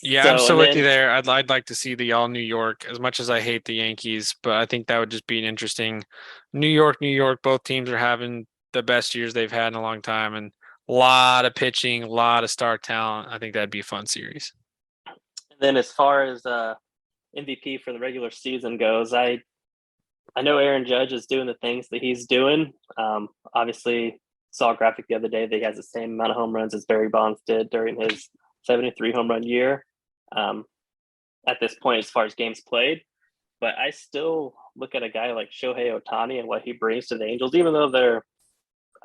Yeah, I'm still with you there. I'd like to see the all New York, as much as I hate the Yankees, but I think that would just be an interesting New York. Both teams are having the best years they've had in a long time, and a lot of pitching, a lot of star talent. I think that'd be a fun series. And then as far as MVP for the regular season goes, I know Aaron Judge is doing the things that he's doing. Obviously, saw a graphic the other day that he has the same amount of home runs as Barry Bonds did during his 73 home run year at this point as far as games played. But I still look at a guy like Shohei Ohtani and what he brings to the Angels, even though they're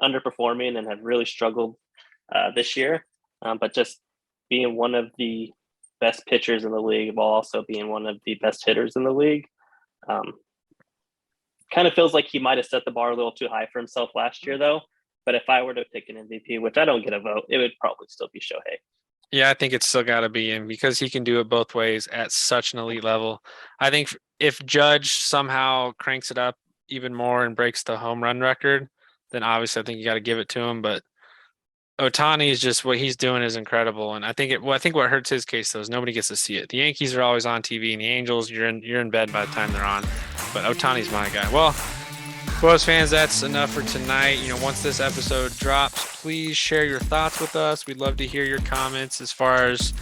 underperforming and have really struggled this year. But just being one of the best pitchers in the league while also being one of the best hitters in the league. Kind of feels like he might have set the bar a little too high for himself last year, though. But if I were to pick an MVP, which I don't get a vote, it would probably still be Shohei. Yeah, I think it's still got to be him because he can do it both ways at such an elite level. I think if Judge somehow cranks it up even more and breaks the home run record, then obviously I think you got to give it to him. But Ohtani is just, what he's doing is incredible. And I think what hurts his case though is nobody gets to see it. The Yankees are always on TV, and the Angels, you're in bed by the time they're on. But Ohtani's my guy. Well, Royals fans, that's enough for tonight. Once this episode drops, please share your thoughts with us. We'd love to hear your comments as far as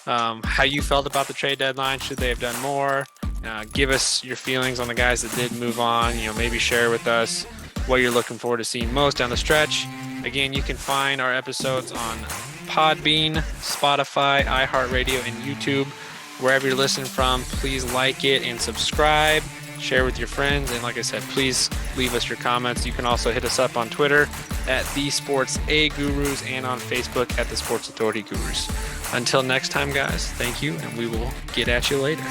how you felt about the trade deadline. Should they have done more? Give us your feelings on the guys that did move on. Maybe share with us what you're looking forward to seeing most down the stretch. Again, you can find our episodes on Podbean, Spotify, iHeartRadio, and YouTube. Wherever you're listening from, please like it and subscribe. Share with your friends, and like I said, please leave us your comments. You can also hit us up on Twitter at The Sports A Gurus and on Facebook at The Sports Authority Gurus. Until next time, guys, thank you, and we will get at you later.